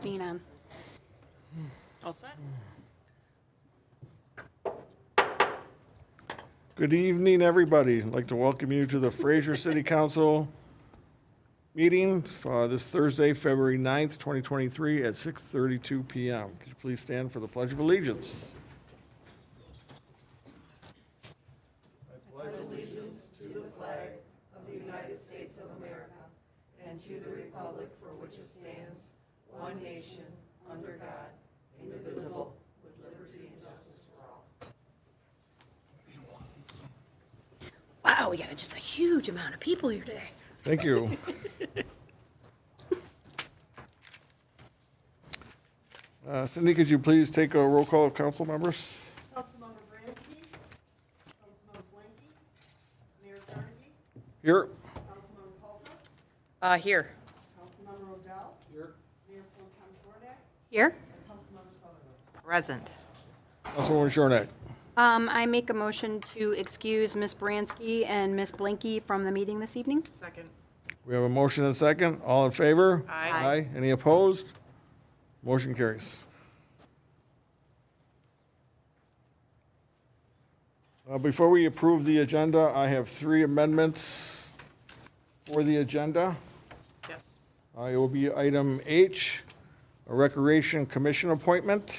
Being on. All set? Good evening, everybody. I'd like to welcome you to the Fraser City Council meeting this Thursday, February 9th, 2023 at 6:32 PM. Could you please stand for the Pledge of Allegiance? Wow, we got just a huge amount of people here today. Thank you. Cindy, could you please take a roll call of council members? Councilmember Bransky, Councilmember Blanky, Mayor Carnegie, Here. Councilmember Culpa, Here. Councilmember Odell. Here. Mayor Pro Tem Jordan, Here? and Councilmember Sutherland. Present. Councilwoman Shornack. I make a motion to excuse Ms. Bransky and Ms. Blinky from the meeting this evening. Second. We have a motion and a second. All in favor? Aye. Aye. Any opposed? Motion carries. Before we approve the agenda, I have 3 amendments for the agenda. Yes. It will be item H, a Recreation Commission appointment,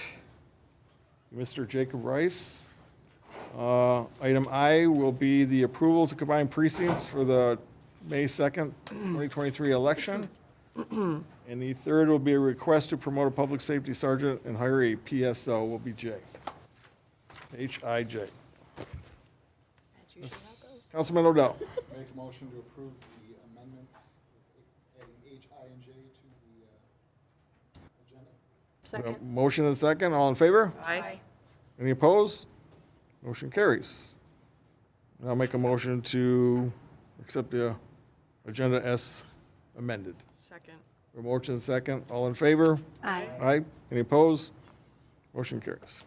Mr. Jacob Rice. Item I will be the approval to combine precincts for the May 2nd, 2023 election. And the third will be a request to promote a public safety sergeant and hire a PSO, will be J. H-I-J. That's usually how it goes. Councilman Odell. Make a motion to approve the amendments, adding H, I, and J to the agenda. Second. Motion and second, all in favor? Aye. Any opposed? Motion carries. I'll make a motion to accept the agenda as amended. Second. A motion and second, all in favor? Aye. Aye. Any opposed? Motion carries.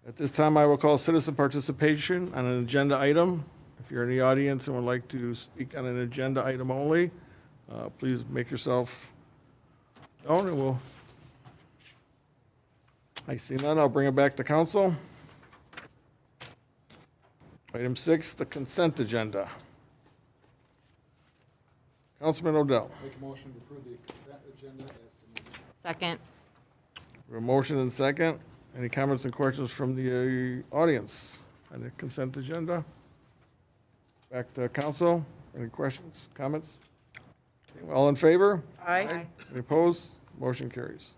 At this time, I will call citizen participation on an agenda item. If you're in the audience and would like to speak on an agenda item only, please make yourself known and we'll. I see none, I'll bring it back to council. Item 6, the consent agenda. Councilman Odell. Make a motion to approve the consent agenda as submitted. Second. We have a motion and second. Any comments and questions from the audience on the consent agenda? Back to council. Any questions, comments? All in favor? Aye. Any opposed? Motion carries.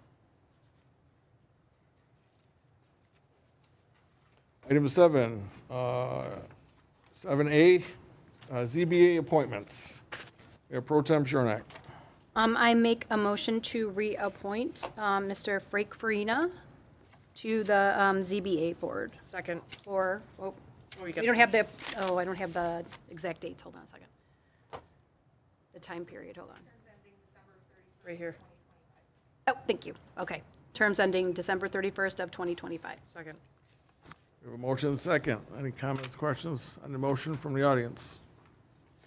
Item 7, 7A, ZBA appointments. We have Pro Tem Shornack. I make a motion to reappoint Mr. Farina to the ZBA board Second. for, Oh, you we got don't have the, I don't have the exact dates. Hold on a second. The time period, hold on. right here. Oh, thank you. Okay. Terms ending December 31st of 2025. Second. We have a motion and second. Any comments, questions on the motion from the audience?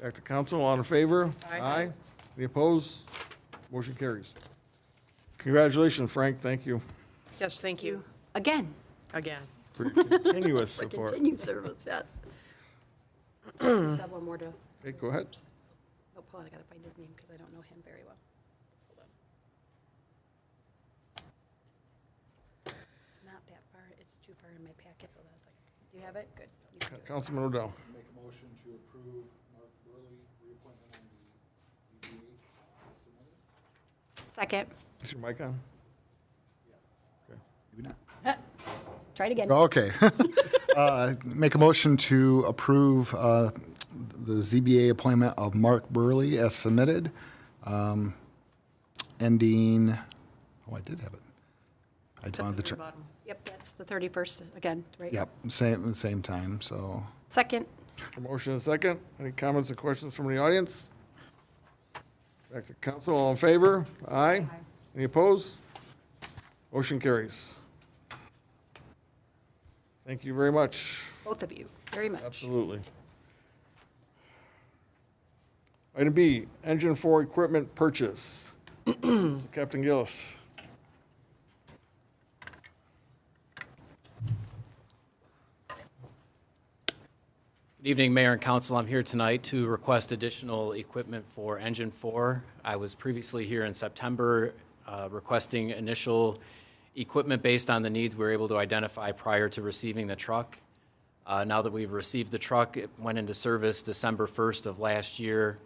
Back to council, all in favor? Aye. Any opposed? Motion carries. Congratulations, Frank, thank you Yes, thank you. Again, Again. for your continuous for support. continued service, yes. Just have one more to, Okay, go ahead. oh, hold on, I gotta find his name because I don't know him very well. Hold on. It's not that far, it's too far in my packet. Hold on a second. Do you have it? Good. You can do it. Councilman Odell. Make a motion to approve Mark Burley reappointment on the ZBA as submitted. Second. Is your mic on? Maybe not. Try it again. Okay. Make a motion to approve the ZBA appointment of Mark Burley as submitted, ending, oh, I did have it. I It's don't at have the, the very ter- bottom. Yep, that's the 31st again, right? yep, same time, so. Second. A motion and second. Any comments and questions from the audience? Back to council, all in favor? Aye. Any opposed? Motion carries. Thank you very much. Both of you, very much. Absolutely. Item B, engine for equipment purchase. Captain Gillis. Good evening, Mayor and Council. I'm here tonight to request additional equipment for Engine 4. I was previously here in September requesting initial equipment based on the needs we were able to identify prior to receiving the truck. Now that we've received the truck, it went into service December 1st of last year.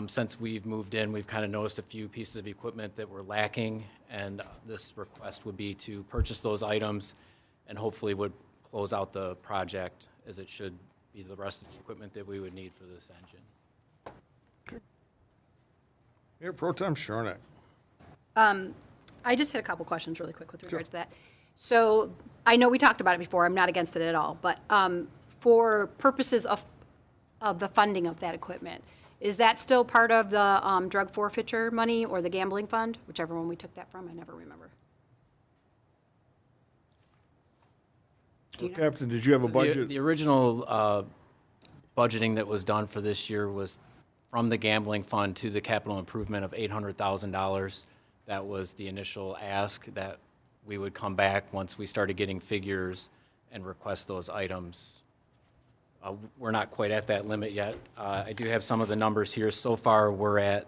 Since we've moved in, we've kind of noticed a few pieces of equipment that were lacking, and this request would be to purchase those items and hopefully would close out the project, as it should be the rest of the equipment that we would need for this engine. Mayor Pro Tem Shornack. I just had a couple questions really quick with regards to that. So I know we talked about it before. I'm not against it at all. But for purposes of the funding of that equipment, is that still part of the drug forfeiture money or the gambling fund? Whichever one we took that from, I never remember. Captain, did you have a budget? The original budgeting that was done for this year was from the gambling fund to the capital improvement of $800,000. That was the initial ask, that we would come back once we started getting figures and request those items. We're not quite at that limit yet. I do have some of the numbers here. So far, we're at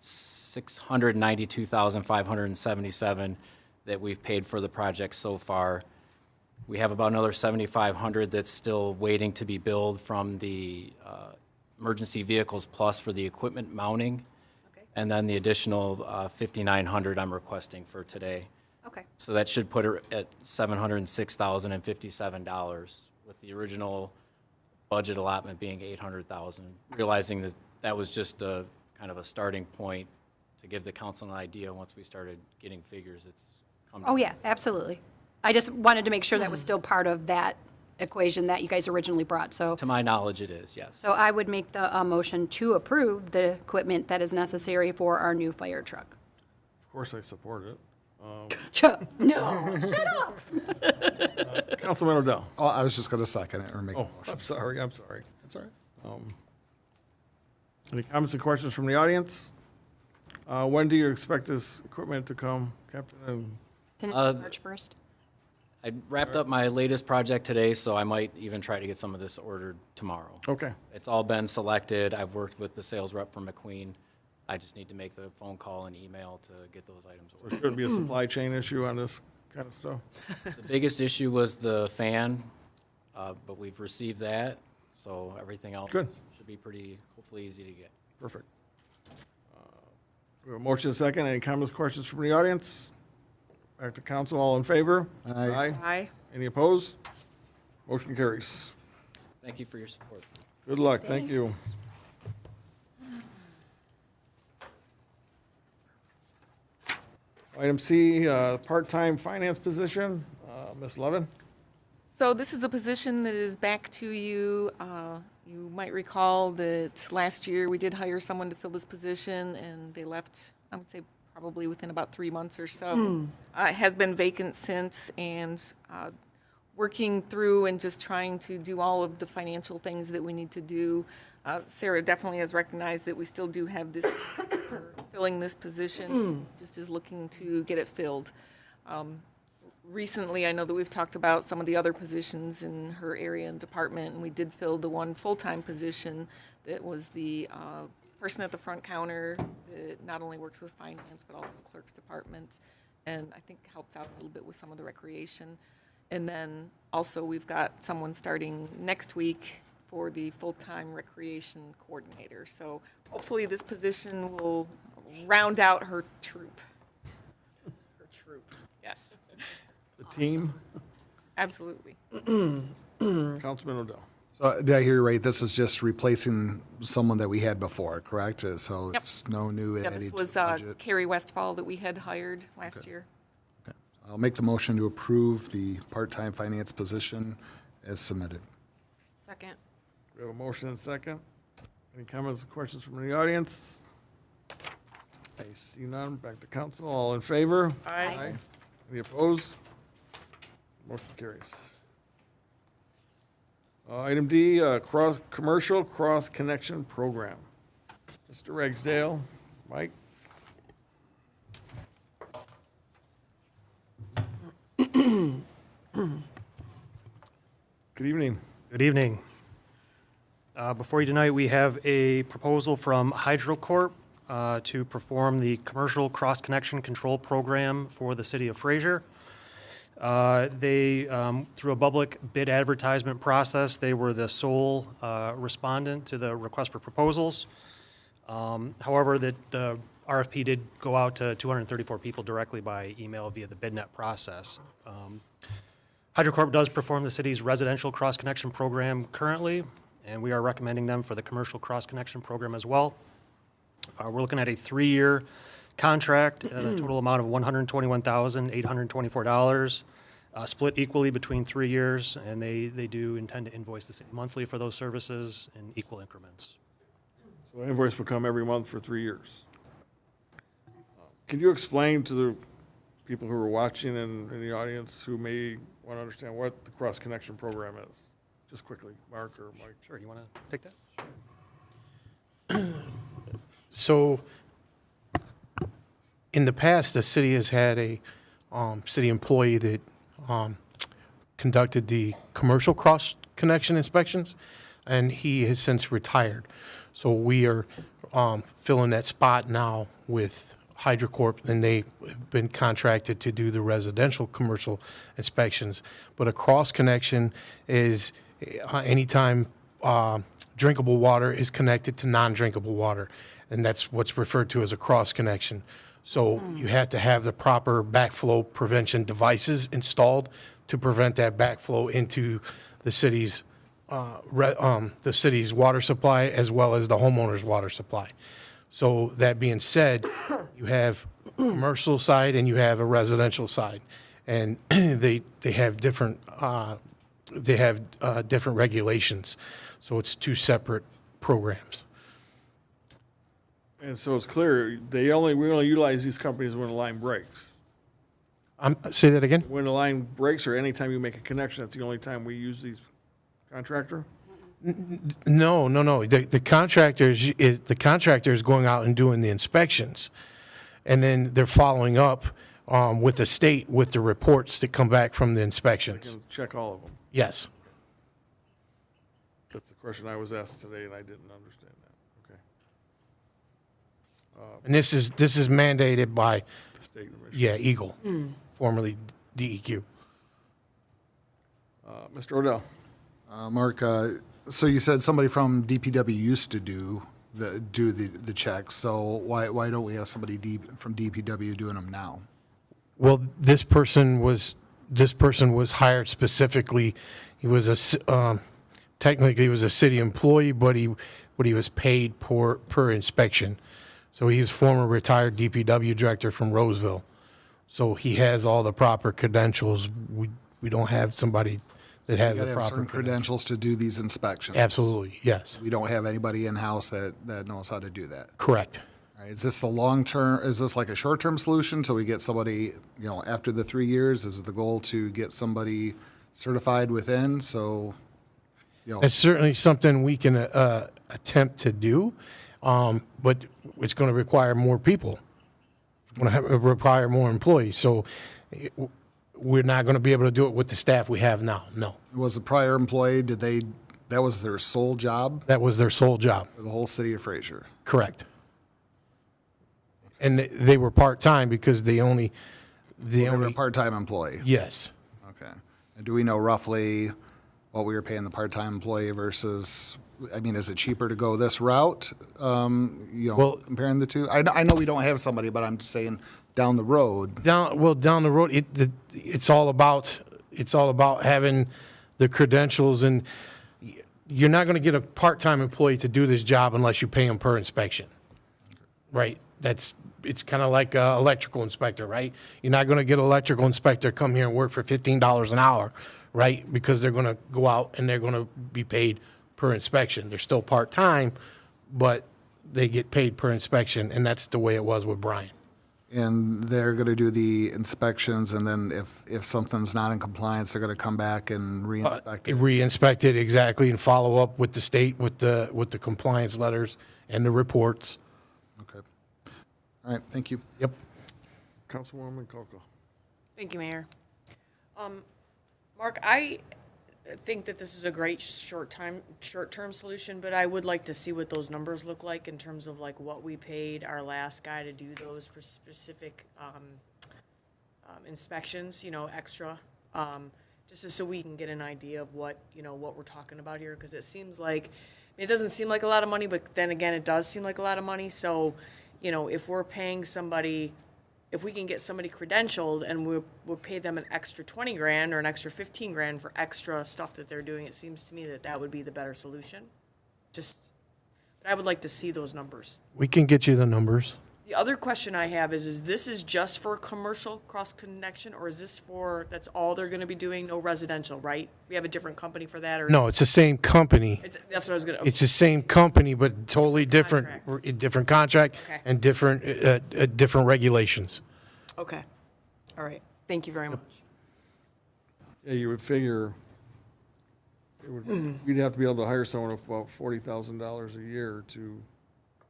$692,577 that we've paid for the project so far. We have about another $7,500 that's still waiting to be billed from the Emergency Vehicles Plus for the equipment mounting. Okay. And then the additional $5,900 I'm requesting for today. Okay. So that should put her at $706,057, with the original budget allotment being $800,000. Realizing that that was just a kind of a starting point to give the council an idea. Once we started getting figures, it's come. Oh, yeah, absolutely. I just wanted to make sure that was still part of that equation that you guys originally brought, so. To my knowledge, it is, yes. So I would make the motion to approve the equipment that is necessary for our new fire truck. Of course, I support it. No, shut up. Councilman Odell. Oh, I was just going to second it or make a Oh, motion. I'm sorry, I'm sorry. That's all right. Any comments and questions from the audience? When do you expect this equipment to come, Captain? Finish March 1st. I wrapped up my latest project today, so I might even try to get some of this ordered tomorrow. Okay, It's all been selected. I've worked with the sales rep from McQueen. I just need to make the phone call and email to get those items there ordered. shouldn't be a supply chain issue on this kind of stuff. The biggest issue was the fan, but we've received that, so everything else Good. should be pretty, hopefully easy to get. Perfect. We have a motion and a second. Any comments, questions from the audience? Back to council, all in favor? Aye. Aye. Any opposed? Motion carries. Thank you for your support. Good luck, thank you. Item C, part-time finance position, Ms. Levin. So this is a position that is back to you. You might recall that last year we did hire someone to fill this position, and they left, I would say, probably within about 3 months or so. It has been vacant since, and working through and just trying to do all of the financial things that we need to do. Sarah definitely has recognized that we still do have this, filling this position, just is looking to get it filled. Recently, I know that we've talked about some of the other positions in her area and department, and we did fill the one full-time position that was the person at the front counter that not only works with finance, but also clerk's department, and I think helps out a little bit with some of the recreation. And then also, we've got someone starting next week for the full-time recreation coordinator. So hopefully this position will round out her troop. Her troop, yes. The team, Absolutely. Councilman Odell. So did I hear you right? This is just replacing someone that we had before, correct? So it's no new Yeah, added this to was the budget? Carrie Westfall that we had hired last year. Okay. I'll make the motion to approve the part-time finance position as submitted. Second. We have a motion and a second. Any comments or questions from the audience? I see none. Back to council. All in favor? Aye. Any opposed? Motion carries. Item D, commercial cross-connection program. Mr. Ragsdale, Mike? Good evening. Good evening. Before you tonight, we have a proposal from HydroCorp to perform the Commercial Cross-Connection Control Program for the city of Fraser. They, through a public bid advertisement process, they were the sole respondent to the request for proposals. However, the RFP did go out to 234 people directly by email via the BidNet process. HydroCorp does perform the city's residential cross-connection program currently, and we are recommending them for the commercial cross-connection program as well. We're looking at a 3-year contract at a total amount of $121,824, split equally between 3 years, and they do intend to invoice the city monthly for those services in equal increments. So the invoice will come every month for 3 years. Can you explain to the people who are watching and in the audience who may want to understand what the cross-connection program is? Just quickly, Mark or Mike. Sure, you want to take that? So, in the past, the city has had a city employee that conducted the commercial cross-connection inspections, and he has since retired. So we are filling that spot now with HydroCorp, and they've been contracted to do the residential commercial inspections. But a cross-connection is anytime drinkable water is connected to non-drinkable water, and that's what's referred to as a cross-connection. So you have to have the proper backflow prevention devices installed to prevent that backflow into the city's water supply as well as the homeowner's water supply. So that being said, you have a commercial side and you have a residential side, and they have different different regulations. So it's two separate programs. And so it's clear, we only utilize these companies when the line breaks. Say that again? When the line breaks or anytime you make a connection, that's the only time we use these contractor? No. The contractor is going out and doing the inspections, and then they're following up with the state with the reports that come back from the inspections. Can check all of them. Yes. That's the question I was asked today, and I didn't understand that. Okay. And this is mandated by, The state of Michigan. Eagle, formerly DEQ. Mr. Odell? Mark, so you said somebody from DPW used to do the checks, so why don't we have somebody from DPW doing them now? Well, this person was hired specifically. He was technically he was a city employee, but he was paid per inspection. So he's former retired DPW director from Roseville. So he has all the proper credentials. We don't have somebody that has You the gotta have proper certain credentials to do these inspections. Absolutely, yes, We don't have anybody in-house that knows how to do that. correct. All right, is this the long-term, is this like a short-term solution till we get somebody, after the 3 years? Is the goal to get somebody certified within, so, It's certainly something we can attempt to do, but it's going to require more people. It's going to require more employees. So we're not going to be able to do it with the staff we have now. No, was the prior employee, that was their sole job that was their sole job. for the whole city of Fraser? Correct. And they were part-time because they were a part-time employee? yes. Okay. And do we know roughly what we were paying the part-time employee versus, is it cheaper to go this route? Well- Comparing the two? I know we don't have somebody, but I'm just saying down the road. Down the road, it's all about having the credentials, and you're not going to get a part-time employee to do this job unless you pay them per inspection, right? It's kind of like an electrical inspector, right? You're not going to get an electrical inspector come here and work for $15 an hour, right? Because they're going to go out and they're going to be paid per inspection. They're still part-time, but they get paid per inspection, and that's the way it was with Brian. And they're going to do the inspections, and then if something's not in compliance, they're going to come back and re-inspect it? Re-inspect it, exactly, and follow up with the state with the compliance letters and the reports. Okay. All right, thank you. Yep. Councilwoman Coco? Thank you, Mayor. Mark, I think that this is a great short-term solution, but I would like to see what those numbers look like in terms of like what we paid our last guy to do those for specific inspections, extra. Just so we can get an idea of what we're talking about here, because it seems like, it doesn't seem like a lot of money, but then again, it does seem like a lot of money. So, if we're paying somebody, if we can get somebody credentialed and we'll pay them an extra 20 grand or an extra 15 grand for extra stuff that they're doing, it seems to me that that would be the better solution. But I would like to see those numbers. We can get you the numbers. The other question I have is this is just for commercial cross connection, or is this that's all they're gonna be doing, no residential, right? We have a different company for that, or? No, it's the same company. That's what I was gonna. It's the same company, but totally different, different contract Okay. and different regulations. Okay, all right, thank you very much. Yeah, you would figure we'd have to be able to hire someone with about $40,000 a year to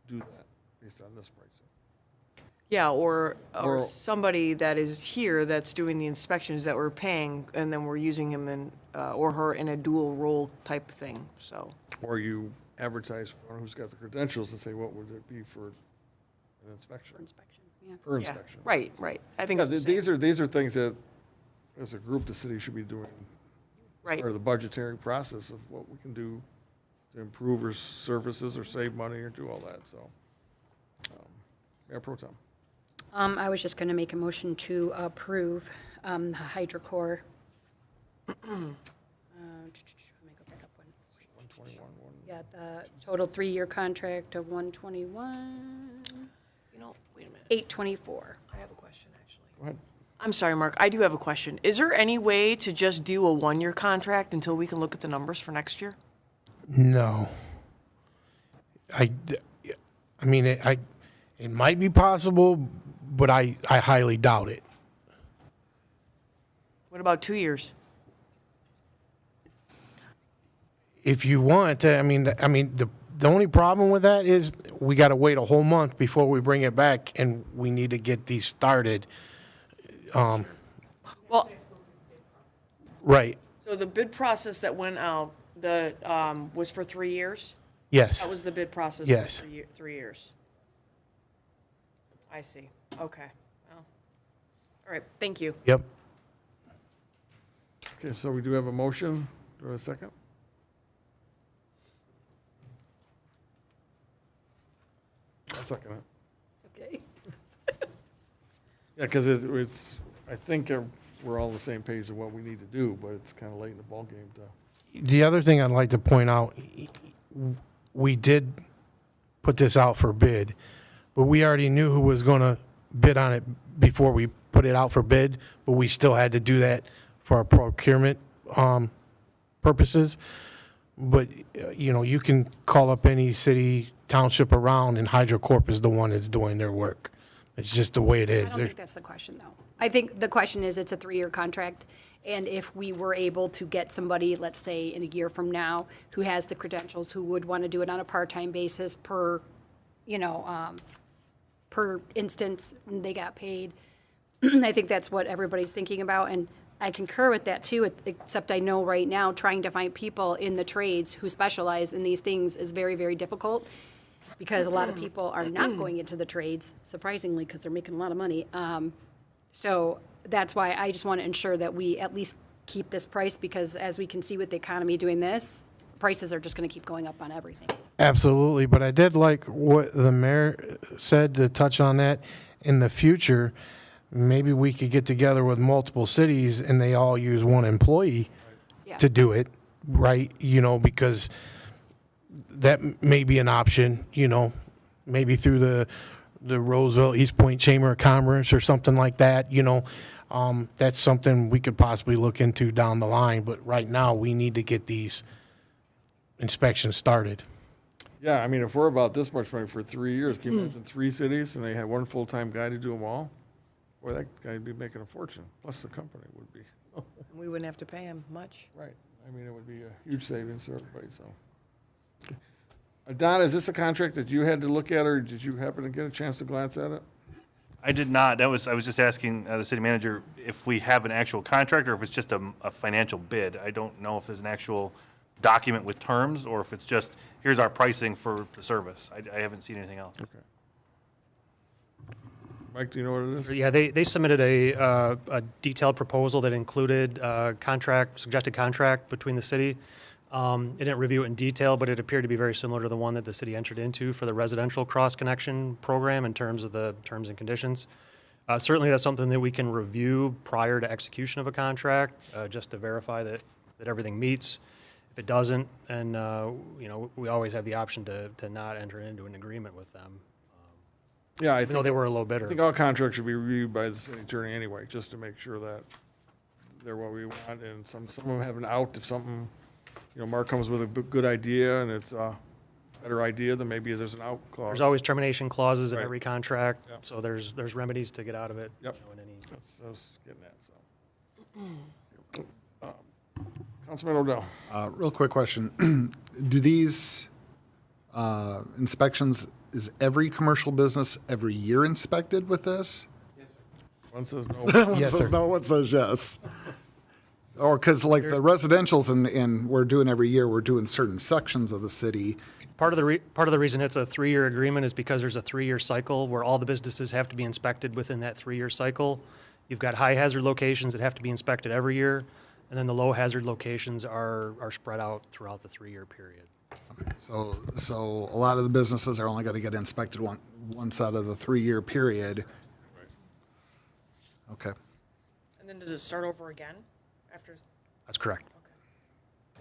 do that based on this pricing. Yeah, or Or- somebody that is here that's doing the inspections that we're paying, and then we're using him in, or her in a dual role type thing, so. Or you advertise for one who's got the credentials and say, what would it be for an inspection? Inspection, yeah. Per Yeah, inspection. right, I think Yeah, it's the same. these are things that, as a group, the city should be doing. Right. Part of the budgetary process of what we can do to improve our services or save money or do all that, so. Mayor Pro Tem. I was just going to make a motion to approve the HydroCore. Let me go back up one. 121, Yeah, the total 3-year contract of 121, Wait a minute, 824. I have a question, actually. Go ahead. I'm sorry, Mark, I do have a question. Is there any way to just do a 1-year contract until we can look at the numbers for next year? No. I mean, it might be possible, but I highly doubt it. What about 2 years? If you want, I mean, the only problem with that is we got to wait a whole month before we bring it back, and we need to get these started. Well, Right. so the bid process that went out, was for 3 years? Yes. That was the bid process Yes. for 3 years? I see, okay. Well, all right, thank you. Yep. Okay, so we do have a motion. Do we have a second? I'll second it. Okay. Yeah, because it's, I think we're all on the same page of what we need to do, but it's kind of late in the ballgame to. The other thing I'd like to point out, we did put this out for bid, but we already knew who was going to bid on it before we put it out for bid, but we still had to do that for our procurement purposes. But, you can call up any city, township around, and HydroCorp is the one that's doing their work. It's just the way it I is. don't They're- think that's the question, though. I think the question is, it's a 3-year contract, and if we were able to get somebody, let's say, in a year from now, who has the credentials, who would want to do it on a part-time basis per instance, and they got paid. I think that's what everybody's thinking about, and I concur with that too, except I know right now, trying to find people in the trades who specialize in these things is very, very difficult, because a lot of people are not going into the trades, surprisingly, because they're making a lot of money. So that's why I just want to ensure that we at least keep this price, because as we can see with the economy doing this, prices are just going to keep going up on everything. Absolutely, but I did like what the mayor said, to touch on that. In the future, maybe we could get together with multiple cities and they all use one employee Yeah. to do it, right? Because that may be an option, maybe through the Roseville, East Point Chamber of Commerce or something like that, that's something we could possibly look into down the line. But right now, we need to get these inspections started. Yeah, I mean, if we're about this much money for 3 years, can you imagine 3 cities and they had one full-time guy to do them all? Boy, that guy'd be making a fortune, plus the company would be. We wouldn't have to pay him much. Right. I mean, it would be a huge savings to everybody, so. Don, is this a contract that you had to look at, or did you happen to get a chance to glance at it? I did not. I was just asking the city manager if we have an actual contract or if it's just a financial bid. I don't know if there's an actual document with terms or if it's just, here's our pricing for the service. I haven't seen anything else. Okay. Mike, do you know what it is? Yeah, they submitted a detailed proposal that included suggested contract between the city. It didn't review it in detail, but it appeared to be very similar to the one that the city entered into for the residential cross-connection program in terms of the terms and conditions. Certainly, that's something that we can review prior to execution of a contract, just to verify that everything meets. If it doesn't, then, we always have the option to not enter into an agreement with them, Yeah, I even though think, they were a little I bitter. think all contracts should be reviewed by the city attorney anyway, just to make sure that they're what we want, and some of them have an out if something, Mark comes with a good idea and it's a better idea, then maybe there's an out clause. There's always termination clauses in Right. every contract, Yep. so there's remedies to get out of it. Yep. In any. That's what I was getting at, so. Councilman Odell. Real quick question. Do these inspections, is every commercial business every year inspected with this? One says no. One Yes, says sir. no, one says yes. Or because like the residential's and we're doing every year, we're doing certain sections of the city. Part of the reason it's a 3-year agreement is because there's a 3-year cycle where all the businesses have to be inspected within that 3-year cycle. You've got high hazard locations that have to be inspected every year, and then the low hazard locations are spread out throughout the 3-year period. So a lot of the businesses are only going to get inspected once out of the 3-year period. Okay. And then does it start over again after? That's correct.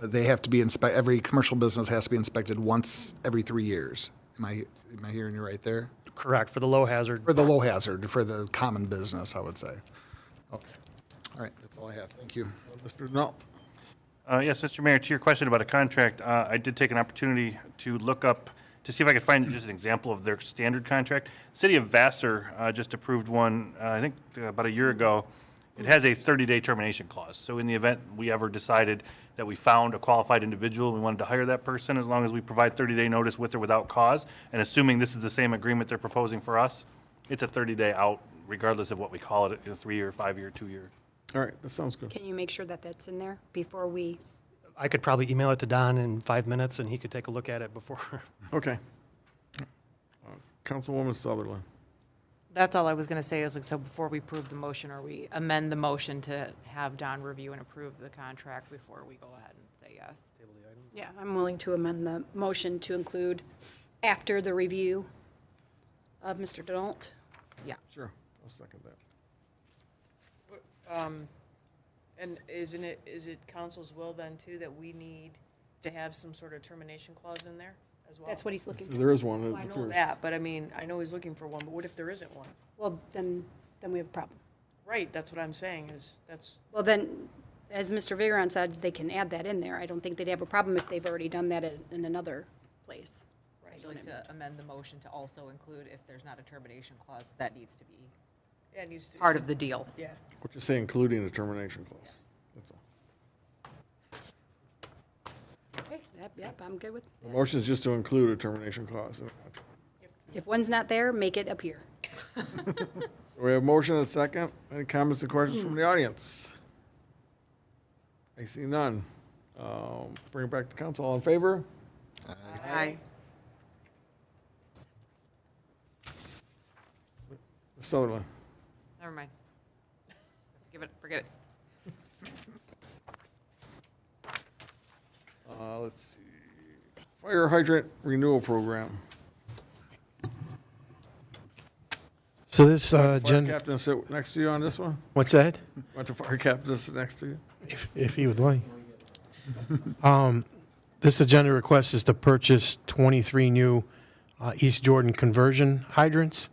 They have to be every commercial business has to be inspected once every 3 years. Am I hearing you right there? Correct, for the low hazard. For the low hazard, for the common business, I would say. Okay. All right, that's all I have. Thank you. Mr. Null. Yes, Mr. Mayor, to your question about a contract, I did take an opportunity to look up, to see if I could find just an example of their standard contract. City of Vassar just approved one, I think about a year ago. It has a 30-day termination clause. So in the event we ever decided that we found a qualified individual, we wanted to hire that person, as long as we provide 30-day notice with or without cause, and assuming this is the same agreement they're proposing for us, it's a 30-day out, regardless of what we call it, a 3-year, 5-year, 2-year. All right, that sounds good. Can you make sure that that's in there before we, I could probably email it to Don in 5 minutes, and he could take a look at it before. Okay. Councilwoman Sutherland. That's all I was going to say is, like, so before we approve the motion, or we amend the motion to have Don review and approve the contract before we go ahead and say yes. yeah, I'm willing to amend the motion to include after the review of Mr. Denault. Yeah. Sure, I'll second that. And is it council's will then too that we need to have some sort of termination clause in there as well? That's what he's looking So for. there is one. Well, I know that, but I mean, I know he's looking for one, but what if there isn't one? Well, then we have a problem. Right, that's what I'm saying, that's, Well, then, as Mr. Vigron said, they can add that in there. I don't think they'd have a problem if they've already done that in another place. Would you like to amend the motion to also include, if there's not a termination clause, that needs to be yeah, it needs to. part of the deal? Yeah. What you say, including the termination clause? That's all. Okay, yep, I'm good with, The motion is just to include a termination clause in the contract. if one's not there, make it appear. We have motion and second. Any comments or questions from the audience? I see none. Bring it back to council. All in favor? Aye. Ms. Sutherland. Never mind. Forget it. Let's see. Fire hydrant renewal program. So this Fire agenda, captain sit next to you on this one? what's that? Want the fire captain to sit next to you? If he would like. This agenda request is to purchase 23 new East Jordan conversion hydrants.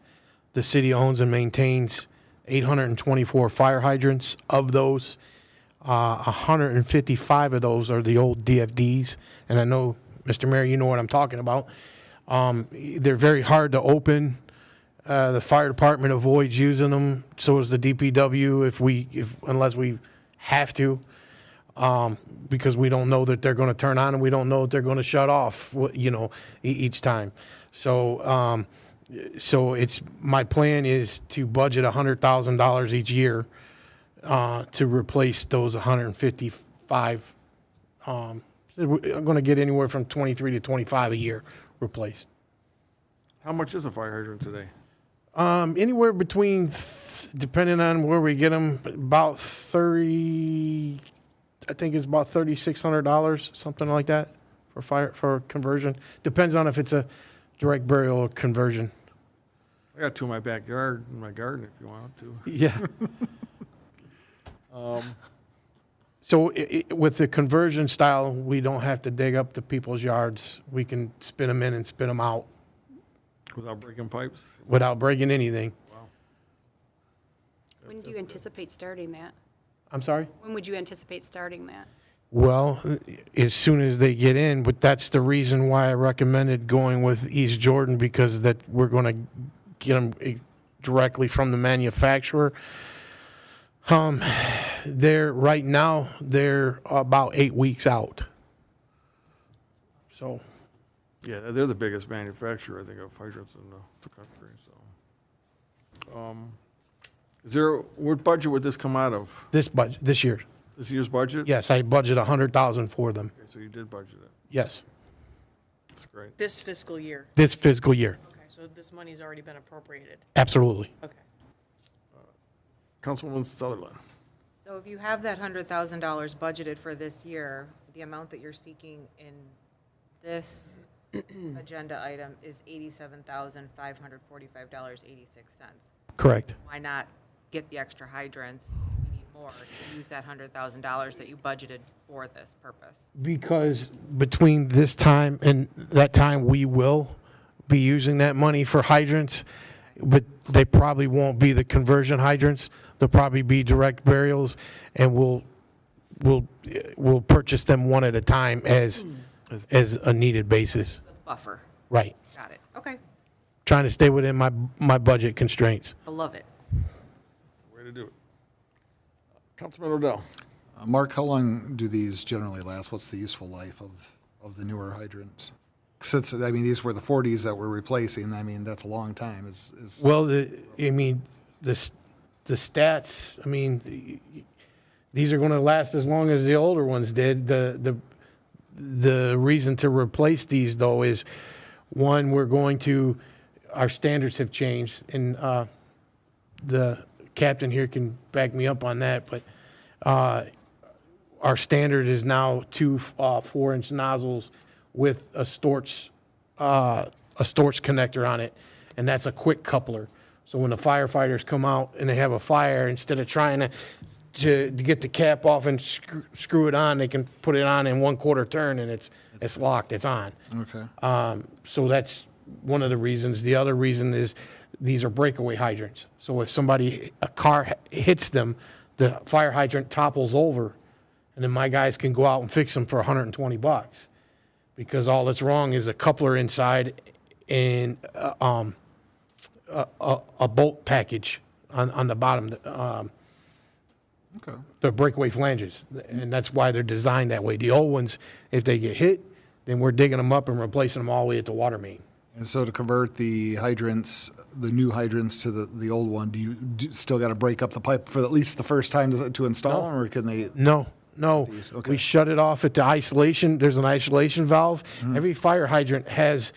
The city owns and maintains 824 fire hydrants. Of those, 155 of those are the old DFDs. And I know, Mr. Mayor, you know what I'm talking about. They're very hard to open. The fire department avoids using them. So does the DPW unless we have to, because we don't know that they're going to turn on and we don't know that they're going to shut off, each time. So So my plan is to budget $100,000 each year to replace those 155. I'm going to get anywhere from 23 to 25 a year replaced. How much is a fire hydrant today? Anywhere between, depending on where we get them, about 30. I think it's about $3,600, something like that, for conversion. Depends on if it's a direct burial or conversion. I got two in my backyard, in my garden, if you want to. Yeah. So with the conversion style, we don't have to dig up the people's yards. We can spin them in and spin them out Without breaking pipes? without breaking anything. When do you anticipate starting that? I'm sorry? When would you anticipate starting that? Well, as soon as they get in, but that's the reason why I recommended going with East Jordan, because that we're going to get them directly from the manufacturer. Right now, they're about 8 weeks out. So, Yeah, they're the biggest manufacturer, I think, of hydrants in the country, so. What budget would this come out of? this year, This year's budget? yes, I budget 100,000 for them. Okay, so you did budget it. Yes, That's great. This fiscal year. this fiscal year, Okay, so this money's already been appropriated. absolutely. Okay. Councilwoman Sutherland. So if you have that $100,000 budgeted for this year, the amount that you're seeking in this agenda item is $87,545.86. Correct. Why not get the extra hydrants? If you need more, to use that $100,000 that you budgeted for this purpose. Because between this time and that time, we will be using that money for hydrants, but they probably won't be the conversion hydrants. They'll probably be direct burials, and we'll purchase them one at a time as a needed basis. That's buffer. Right. Got it. Okay. Trying to stay within my budget constraints. I love it. Way to do it. Councilman Odell. Mark, how long do these generally last? What's the useful life of the newer hydrants? Since, I mean, these were the 40s that we're replacing, I mean, that's a long time. Well, the stats, I mean, these are going to last as long as the older ones did. The reason to replace these, though, is, one, our standards have changed, and the captain here can back me up on that, but our standard is now 2 4-inch nozzles with a Storch connector on it, and that's a quick coupler. So when the firefighters come out and they have a fire, instead of trying to get the cap off and screw it on, they can put it on in 1/4 turn, and it's locked, it's on. Okay. So that's one of the reasons. The other reason is these are breakaway hydrants. So if a car hits them, the fire hydrant topples over, and then my guys can go out and fix them for $120, because all that's wrong is a coupler inside and a bolt package on the bottom. Okay. The breakaway flanges, and that's why they're designed that way. The old ones, if they get hit, then we're digging them up and replacing them all the way at the water main. And so to convert the hydrants, the new hydrants to the old one, do you still got to break up the pipe for at least the first time to install them, or can they? No. Okay. We shut it off at the isolation. There's an isolation valve. Every fire hydrant has,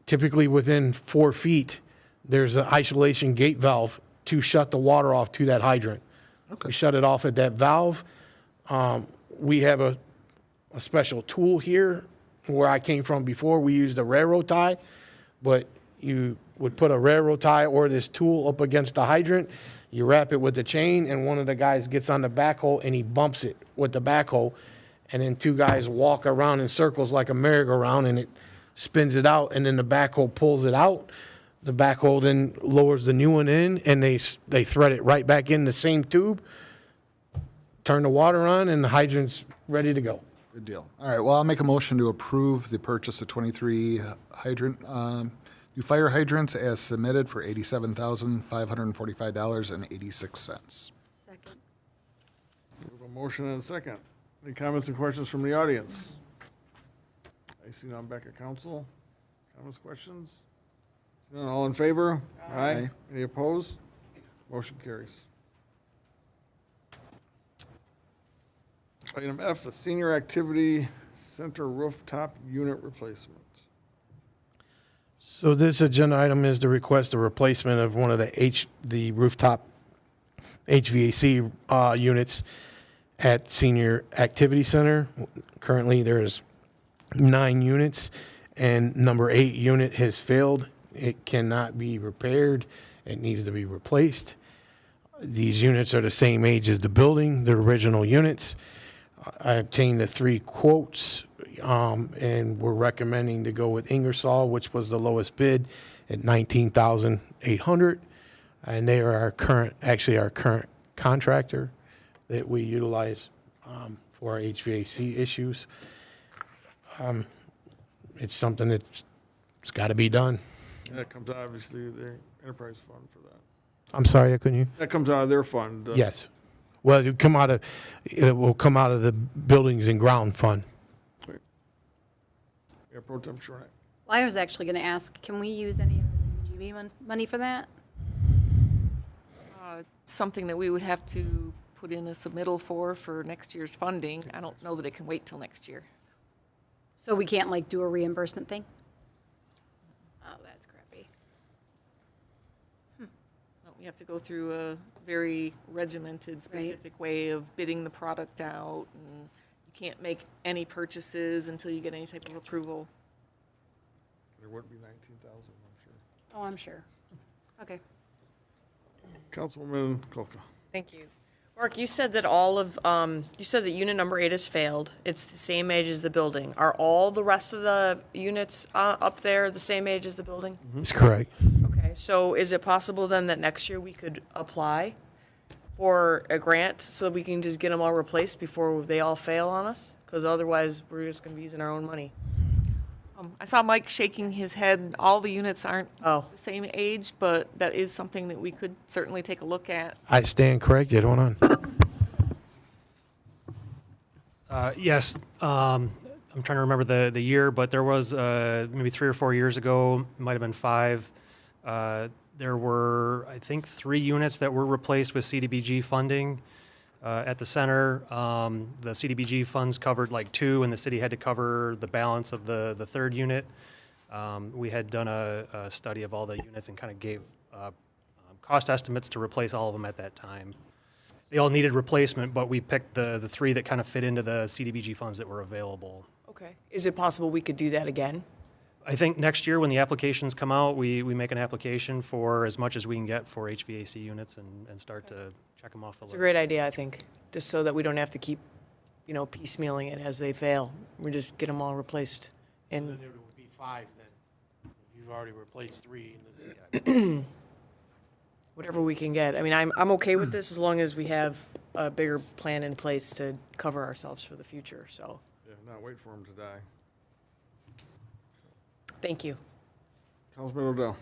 typically within 4 feet, there's an isolation gate valve to shut the water off to that hydrant. Okay. We shut it off at that valve. We have a special tool here. Where I came from before, we used a railroad tie, but you would put a railroad tie or this tool up against the hydrant, you wrap it with the chain, and one of the guys gets on the backhoe and he bumps it with the backhoe, and then 2 guys walk around in circles like a merry-go-round, and it spins it out, and then the backhoe pulls it out. The backhoe then lowers the new one in, and they thread it right back in the same tube, turn the water on, and the hydrant's ready to go. Good deal. All right, well, I'll make a motion to approve the purchase of 23 new fire hydrants as submitted for $87,545.86. Second. We have a motion and a second. Any comments and questions from the audience? I see none back at council. Comments, questions? All in favor? Aye. Any opposed? Motion carries. Item F, the Senior Activity Center rooftop unit replacement. So this agenda item is to request a replacement of one of the rooftop HVAC units at Senior Activity Center. Currently, there's 9 units, and number 8 unit has failed. It cannot be repaired. It needs to be replaced. These units are the same age as the building, the original units. I obtained the 3 quotes, and we're recommending to go with Ingersoll, which was the lowest bid at $19,800. And they are our current contractor that we utilize for our HVAC issues. It's something that's got to be done. That comes obviously the enterprise fund for that. I'm sorry, I couldn't hear. That comes out of their fund. Yes. Well, it will come out of the Buildings and Ground Fund. Yeah, Pro Tem Shore. Well, I was actually going to ask, can we use any of the CDBG money for that? Something that we would have to put in a submittal for next year's funding. I don't know that it can wait till next year. So we can't like do a reimbursement thing? Oh, that's crappy. We have to go through a very regimented, specific way of bidding the product out, and you can't make any purchases until you get any type of approval. There wouldn't be 19,000, I'm sure. Oh, I'm sure. Okay. Councilwoman Kolka. Thank you. Mark, you said that you said that unit number 8 has failed. It's the same age as the building. Are all the rest of the units up there the same age as the building? That's correct. Okay, so is it possible then that next year we could apply for a grant so that we can just get them all replaced before they all fail on us? Because otherwise, we're just going to be using our own money. I saw Mike shaking his head. All the units aren't Oh. the same age, but that is something that we could certainly take a look at. I stand corrected. Hold on. Yes, I'm trying to remember the year, but there was maybe 3 or 4 years ago, it might have been 5. There were, I think, 3 units that were replaced with CDBG funding at the center. The CDBG funds covered like 2, and the city had to cover the balance of the 3rd unit. We had done a study of all the units and kind of gave cost estimates to replace all of them at that time. They all needed replacement, but we picked the 3 that kind of fit into the CDBG funds that were available. Okay. Is it possible we could do that again? I think next year, when the applications come out, we make an application for as much as we can get for HVAC units and start to check them off the It's list. a great idea, I think, just so that we don't have to keep, piecemealing it as they fail. We just get them all replaced. And There would be 5 then. You've already replaced 3. whatever we can get. I mean, I'm okay with this as long as we have a bigger plan in place to cover ourselves for the future, so, Yeah, not wait for them to die. thank you. Councilman Odell.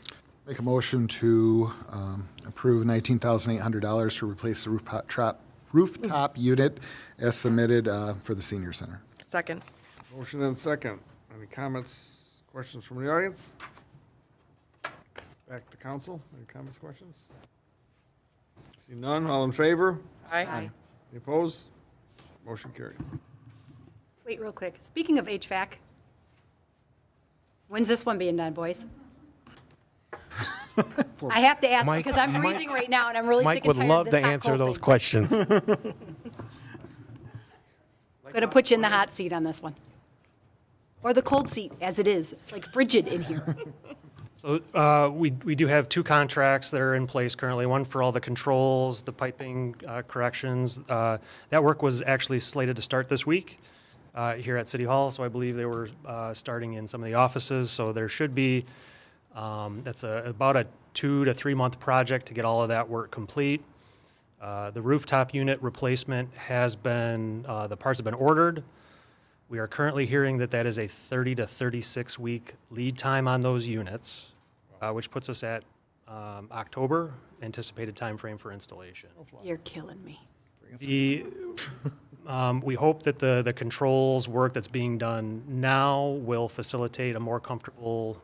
Make a motion to approve $19,800 to replace the rooftop unit as submitted for the senior center. Second. Motion and second. Any comments, questions from the audience? Back to council. Any comments, questions? See none. All in favor? Aye. Any opposed? Motion carried. Wait, real quick. Speaking of HVAC, when's this one being done, boys? I have to ask Mike- because I'm Mike- freezing right now and I'm really Mike sick and would tired love of to this hot, answer cold those thing. questions. Gonna put you in the hot seat on this one. Or the cold seat, as it is. It's like frigid in here. So we do have 2 contracts that are in place currently, one for all the controls, the piping corrections. That work was actually slated to start this week here at City Hall, so I believe they were starting in some of the offices. So there should be, that's about a 2 to 3 month project to get all of that work complete. The rooftop unit replacement has been, the parts have been ordered. We are currently hearing that is a 30 to 36 week lead time on those units, which puts us at October, anticipated timeframe for installation. You're killing me. We hope that the controls work that's being done now will facilitate a more comfortable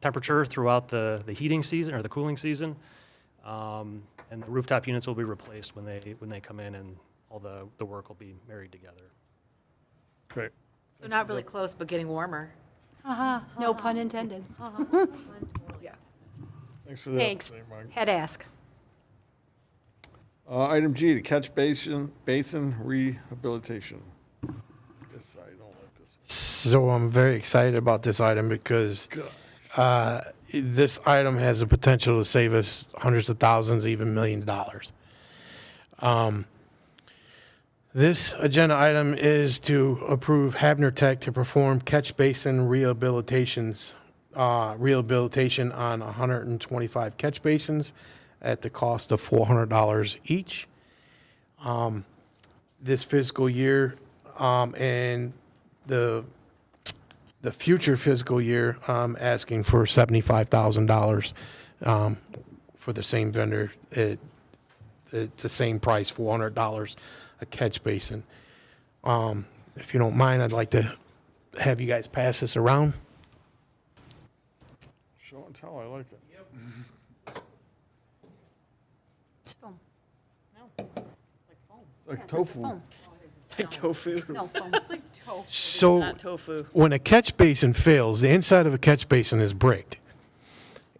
temperature throughout the heating season or the cooling season. And the rooftop units will be replaced when they come in, and all the work will be married together. Great. So not really close, but getting warmer. No pun intended. Thanks for that. Thanks. there, Mark. Had to ask. Item G, the catch basin rehabilitation. Guess I don't like this. So I'm very excited about this item because this item has the potential to save us hundreds of thousands, even $1 million. This agenda item is to approve Habner Tech to perform catch basin rehabilitation on 125 catch basins at the cost of $400 each. This fiscal year and the future fiscal year, asking for $75,000 for the same vendor at the same price, $400 a catch basin. If you don't mind, I'd like to have you guys pass this around. Show and tell, I like it. Foam. It's like tofu. Foam. It's like tofu. No, foam. So Not tofu. when a catch basin fails, the inside of a catch basin is bricked.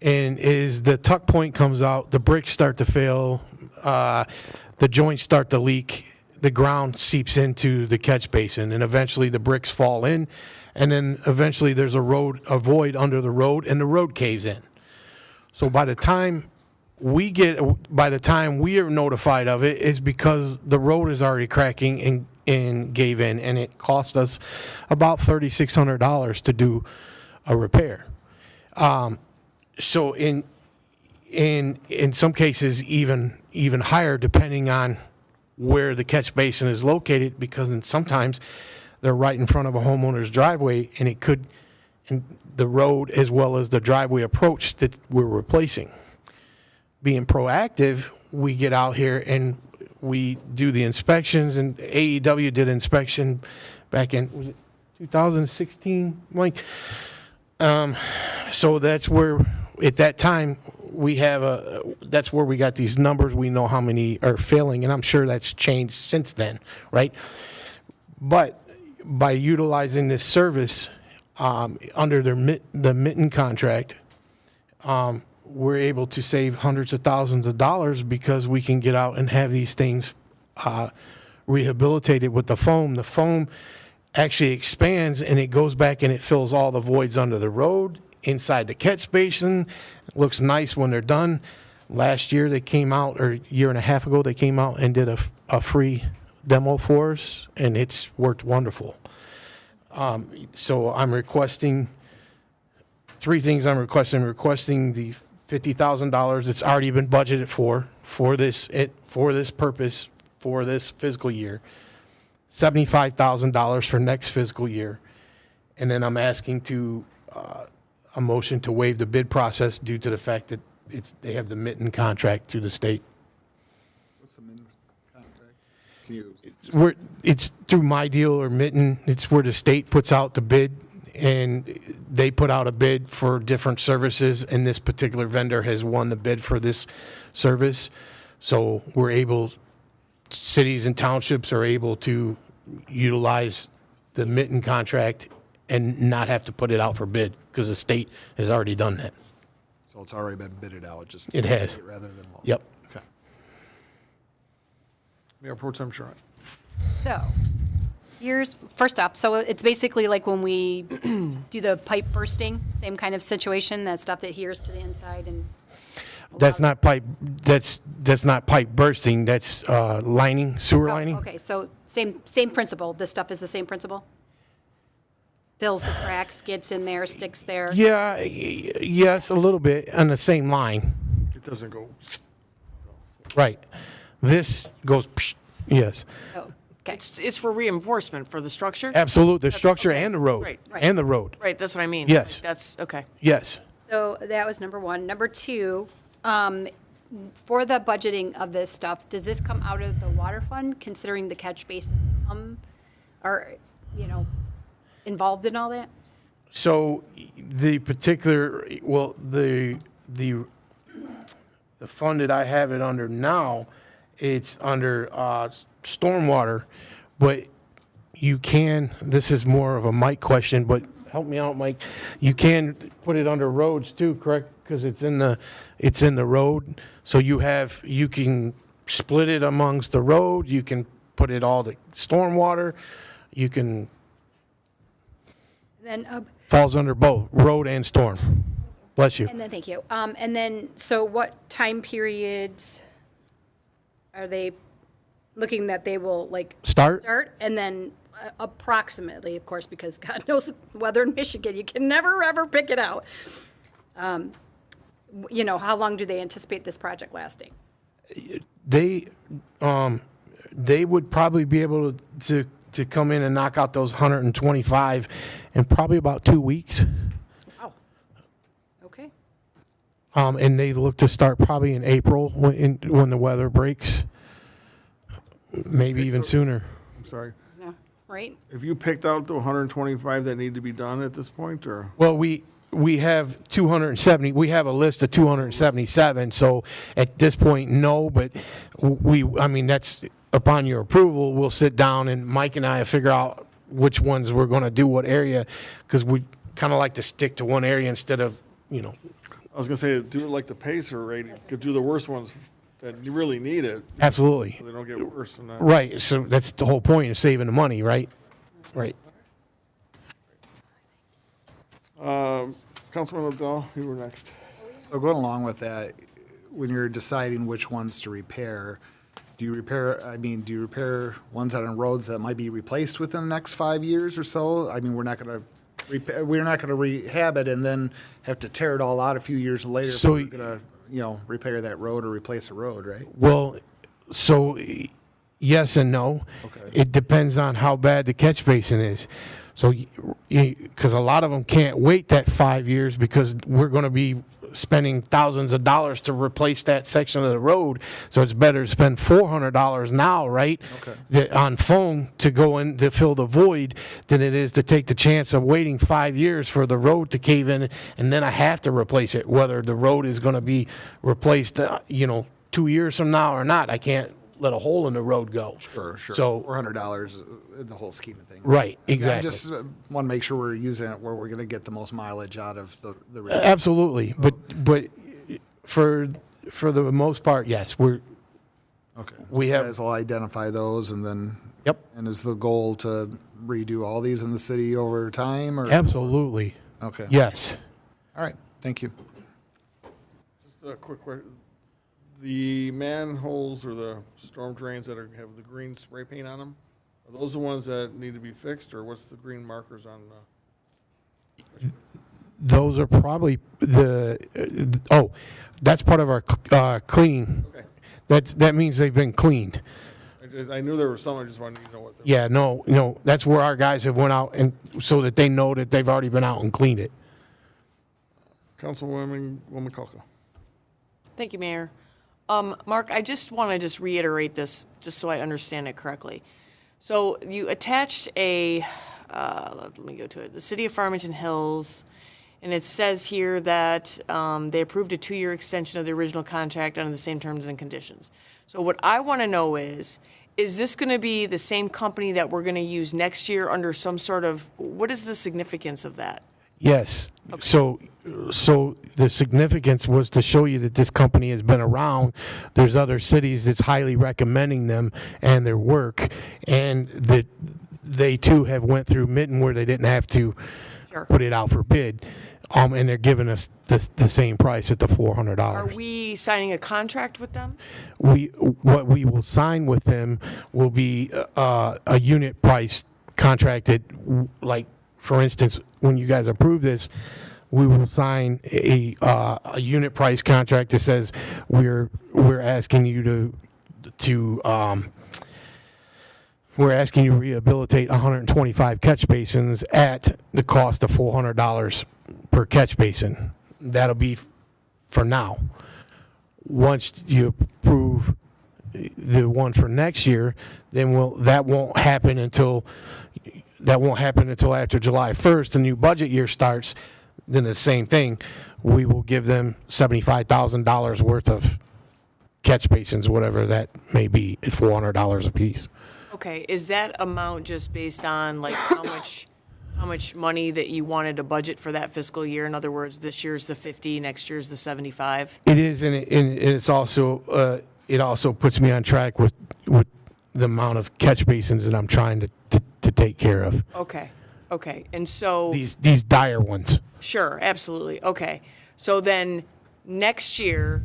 And as the tuck point comes out, the bricks start to fail, the joints start to leak, the ground seeps into the catch basin, and eventually the bricks fall in, and then eventually there's a void under the road, and the road caves in. So by the time we are notified of it, is because the road is already cracking and gave in, and it cost us about $3,600 to do a repair. So in some cases, even higher, depending on where the catch basin is located, because sometimes they're right in front of a homeowner's driveway, and the road as well as the driveway approach that we're replacing. Being proactive, we get out here and we do the inspections, and AEW did inspection back in, was it 2016, Mike? So that's where, at that time, that's where we got these numbers. We know how many are failing, and I'm sure that's changed since then, right? But by utilizing this service under the mitten contract, we're able to save hundreds of thousands of dollars because we can get out and have these things rehabilitated with the foam. The foam actually expands, and it goes back and it fills all the voids under the road, inside the catch basin. It looks nice when they're done. Last year they came out, or a year and a half ago, they came out and did a free demo for us, and it's worked wonderful. So I'm requesting three things. I'm requesting the $50,000 that's already been budgeted for this purpose for this fiscal year, $75,000 for next fiscal year, and then I'm asking a motion to waive the bid process due to the fact that they have the mitten contract through the state. What's the minimum contract? Can you? It's through my deal or mitten. It's where the state puts out the bid, and they put out a bid for different services, and this particular vendor has won the bid for this service. So cities and townships are able to utilize the mitten contract and not have to put it out for bid, because the state has already done that. So it's already been bidded out, just. It has. Rather than low. Yep. Okay. Mayor Pro Tem Sharant. So, first up, so it's basically like when we do the pipe bursting, same kind of situation, that stuff that adheres to the inside and. That's not pipe bursting, that's lining, sewer Oh, lining. okay, so same principle. This stuff is the same principle? Fills the cracks, gets in there, sticks there? Yeah, yes, a little bit on the same line. It doesn't go. Right. This goes, yes, Oh, okay. It's for reinforcement for the structure? absolutely, the structure okay. and the road. Right. Right. And the road, Right, that's what I mean. Yes. That's, okay. yes. So that was number one. Number two, for the budgeting of this stuff, does this come out of the water fund, considering the catch basins are, involved in all that? So the particular, well, the fund that I have it under now, it's under stormwater, but you can, this is more of a Mike question, but help me out, Mike. You can put it under roads too, correct? Because it's in the road. So you can split it amongst the road, you can put it all to stormwater, you can, Then, falls under both, road and storm. Bless you. and then, thank you. And then, so what time periods are they looking that they will, like, Start? start? And then approximately, of course, because God knows the weather in Michigan, you can never, ever pick it out. You know, how long do they anticipate this project lasting? They would probably be able to come in and knock out those 125 in probably about 2 weeks. Wow. Okay. And they look to start probably in April when the weather breaks, maybe even sooner. I'm sorry. Yeah, right? Have you picked out the 125 that need to be done at this point, or? Well, we have 270, we have a list of 277, so at this point, no, but I mean, that's upon your approval, we'll sit down and Mike and I will figure out which ones we're gonna do what area, because we kind of like to stick to one area instead of, I was gonna say, do it like the Pacer, right? Could do the worst ones that you really need it, Absolutely. so they don't get worse than that. Right, so that's the whole point of saving the money, right? Right. Councilman Abdall, you were next. So going along with that, when you're deciding which ones to repair, do you repair ones that are on roads that might be replaced within the next 5 years or so? I mean, we're not gonna rehab it and then have to tear it all out a few years later if So- we're gonna, repair that road or replace a road, right? Well, so yes and no. Okay. It depends on how bad the catch basin is. So, because a lot of them can't wait that 5 years because we're going to be spending thousands of dollars to replace that section of the road. So it's better to spend $400 now, right? Okay. On phone to go in to fill the void than it is to take the chance of waiting 5 years for the road to cave in and then I have to replace it, whether the road is going to be replaced, 2 years from now or not. I can't let a hole in the road go. Sure. So, $400 in the whole scheme of things. right, I exactly. just want to make sure we're using it where we're going to get the most mileage out of the road. Absolutely, but for the most part, yes, Okay. we You have- guys will identify those and then. Yep. And is the goal to redo all these in the city over time or? absolutely, Okay. yes. All right. Thank you. Just a quick question. The manholes or the storm drains that have the green spray paint on them, are those the ones that need to be fixed, or what's the green markers on? Those are probably that's part of our cleaning. Okay. That means they've been cleaned. I knew there was some, I just wanted to know what. Yeah, no, that's where our guys have went out and so that they know that they've already been out and cleaned it. Councilwoman Kalka. Thank you, Mayor. Mark, I just want to reiterate this, just so I understand it correctly. So you attached let me go to it, the City of Farmington Hills, and it says here that they approved a 2-year extension of the original contract under the same terms and conditions. So what I want to know is this going to be the same company that we're going to use next year under some sort of, what is the significance of that? Yes. So the significance was to show you that this company has been around. There's other cities that's highly recommending them and their work, and that they too have went through Mitten where they didn't have to Sure. put it out for bid. And they're giving us the same price at the $400. Are we signing a contract with them? What we will sign with them will be a unit price contract that, like, for instance, when you guys approve this, we will sign a unit price contract that says we're asking you we're asking you to rehabilitate 125 catch basins at the cost of $400 per catch basin. That'll be for now. Once you approve the one for next year, then that won't happen until that won't happen until after July 1st, the new budget year starts, then the same thing. We will give them $75,000 worth of catch basins, whatever that may be, at $400 apiece. Okay, is that amount just based on like how much money that you wanted to budget for that fiscal year? In other words, this year's the 50, next year's the 75? It is, and it's also, it also puts me on track with the amount of catch basins that I'm trying to take care of. Okay, and so. These dire ones. Sure, absolutely. Okay. So then next year,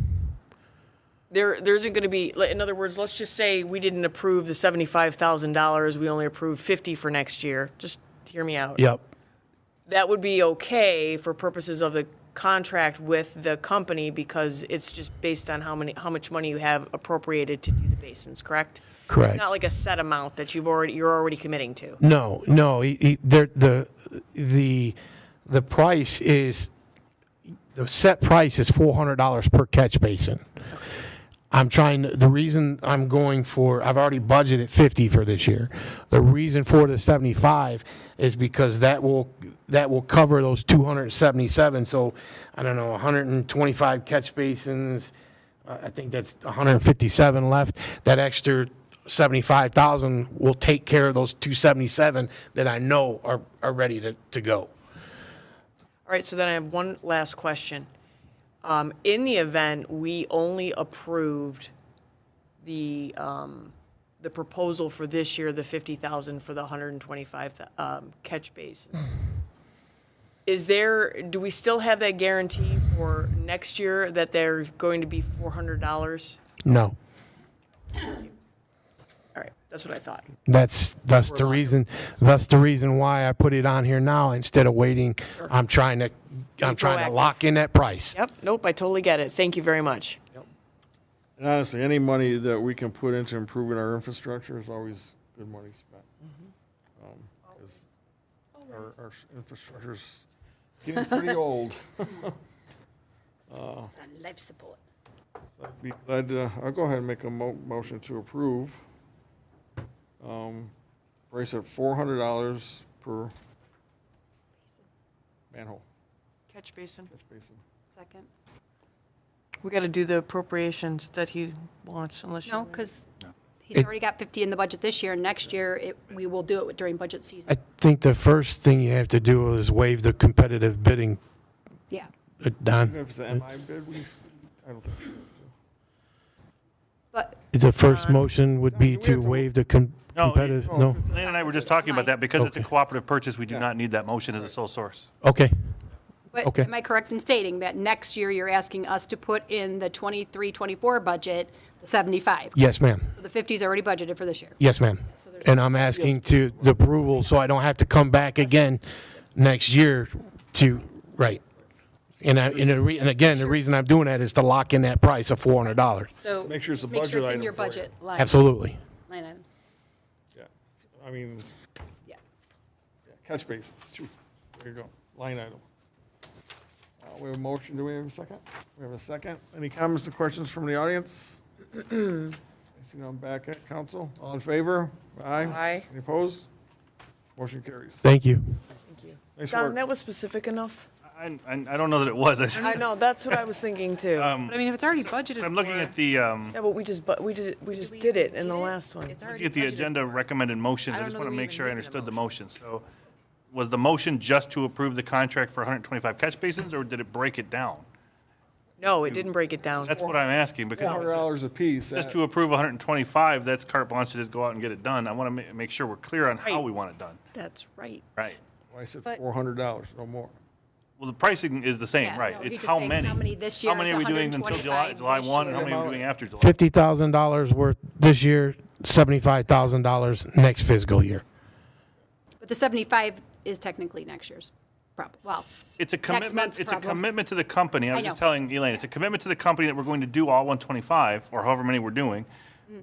there isn't going to be, in other words, let's just say we didn't approve the $75,000, we only approved 50 for next year. Just hear me out. Yep. That would be okay for purposes of the contract with the company because it's just based on how much money you have appropriated to do the basins, correct? Correct. It's not like a set amount that you're already committing to. No, the price is, the set price is $400 per catch basin. The reason I'm going for, I've already budgeted 50 for this year. The reason for the 75 is because that will cover those 277. So, I don't know, 125 catch basins, I think that's 157 left. That extra 75,000 will take care of those 277 that I know are ready to go. All right, so then I have one last question. In the event we only approved the proposal for this year, the 50,000 for the 125 catch basins, do we still have that guarantee for next year that they're going to be $400? No. All right, that's what I thought. That's the reason. That's the reason why I put it on here now instead of waiting. I'm trying to proactive. lock in that price. Yep, nope, I totally get it. Thank you very much. And honestly, any money that we can put into improving our infrastructure is always good money spent. 'Cause our infrastructure's getting pretty old. On life support. So I'd be glad to, I'll go ahead and make a motion to approve. Price at $400 per manhole, Catch basin. catch basin. Second. We got to do the appropriations that he wants unless you. No, because he's already got 50 in the budget this year, and next year, we will do it during budget season. I think the first thing you have to do is waive the competitive bidding. Yeah. Don, Even if it's an MI bid, I don't think we have to. But the first motion would be we have to to- waive the No, competitive. No. Lane and I were just talking about that. Because it's a Okay. cooperative purchase, we do Yeah. not need that motion as a sole source. Okay. But Okay. am I correct in stating that next year you're asking us to put in the 23-24 budget, the 75? Yes, ma'am. So the 50 is already budgeted for this year. Yes, ma'am. And I'm asking to the approval so I don't have to come back again next year to, right. And again, the reason I'm doing that is to lock in that price of $400. So Make sure it's a make sure budget it's in item your for you. budget line. Absolutely. Line items. Yeah, I mean, Yeah. yeah, catch basins, there you go, line item. We have a motion, do we have a second? We have a second. Any comments or questions from the audience? I see none back at council. All in favor? Aye. Aye. Any opposed? Motion carries. Thank you. Thank you. Nice Don, work. that was specific enough? I don't know that it was. I know, that's what I was thinking too. But I mean, if it's already budgeted So I'm looking for- at the, Yeah, but we just did it in the last one. It's already at the budgeted agenda for. recommended motions. I I don't just know want that to we make even sure I needed a understood the motion. motion. So was the motion just to approve the contract for 125 catch basins, or did it break it down? No, it didn't break it down. That's what I'm asking, because if it's $400 apiece. just to approve 125, that's carte blanche to just go out and get it done. I want to make sure we're clear on how Right. we want it done. That's right. Right. I said But- $400, no more. Well, the pricing is the same, Yeah, right? no, he's It's just how saying many. how many this How year many is are we doing until July 125 1, and how this many are we year. doing after July? $50,000 worth this year, $75,000 next fiscal year. But the 75 is technically next year's problem. Well, It's a month's commitment, it's a problem. commitment to the company. I was I just know. telling Elaine, it's a commitment to the company that we're going to do all 125, or however many we're doing,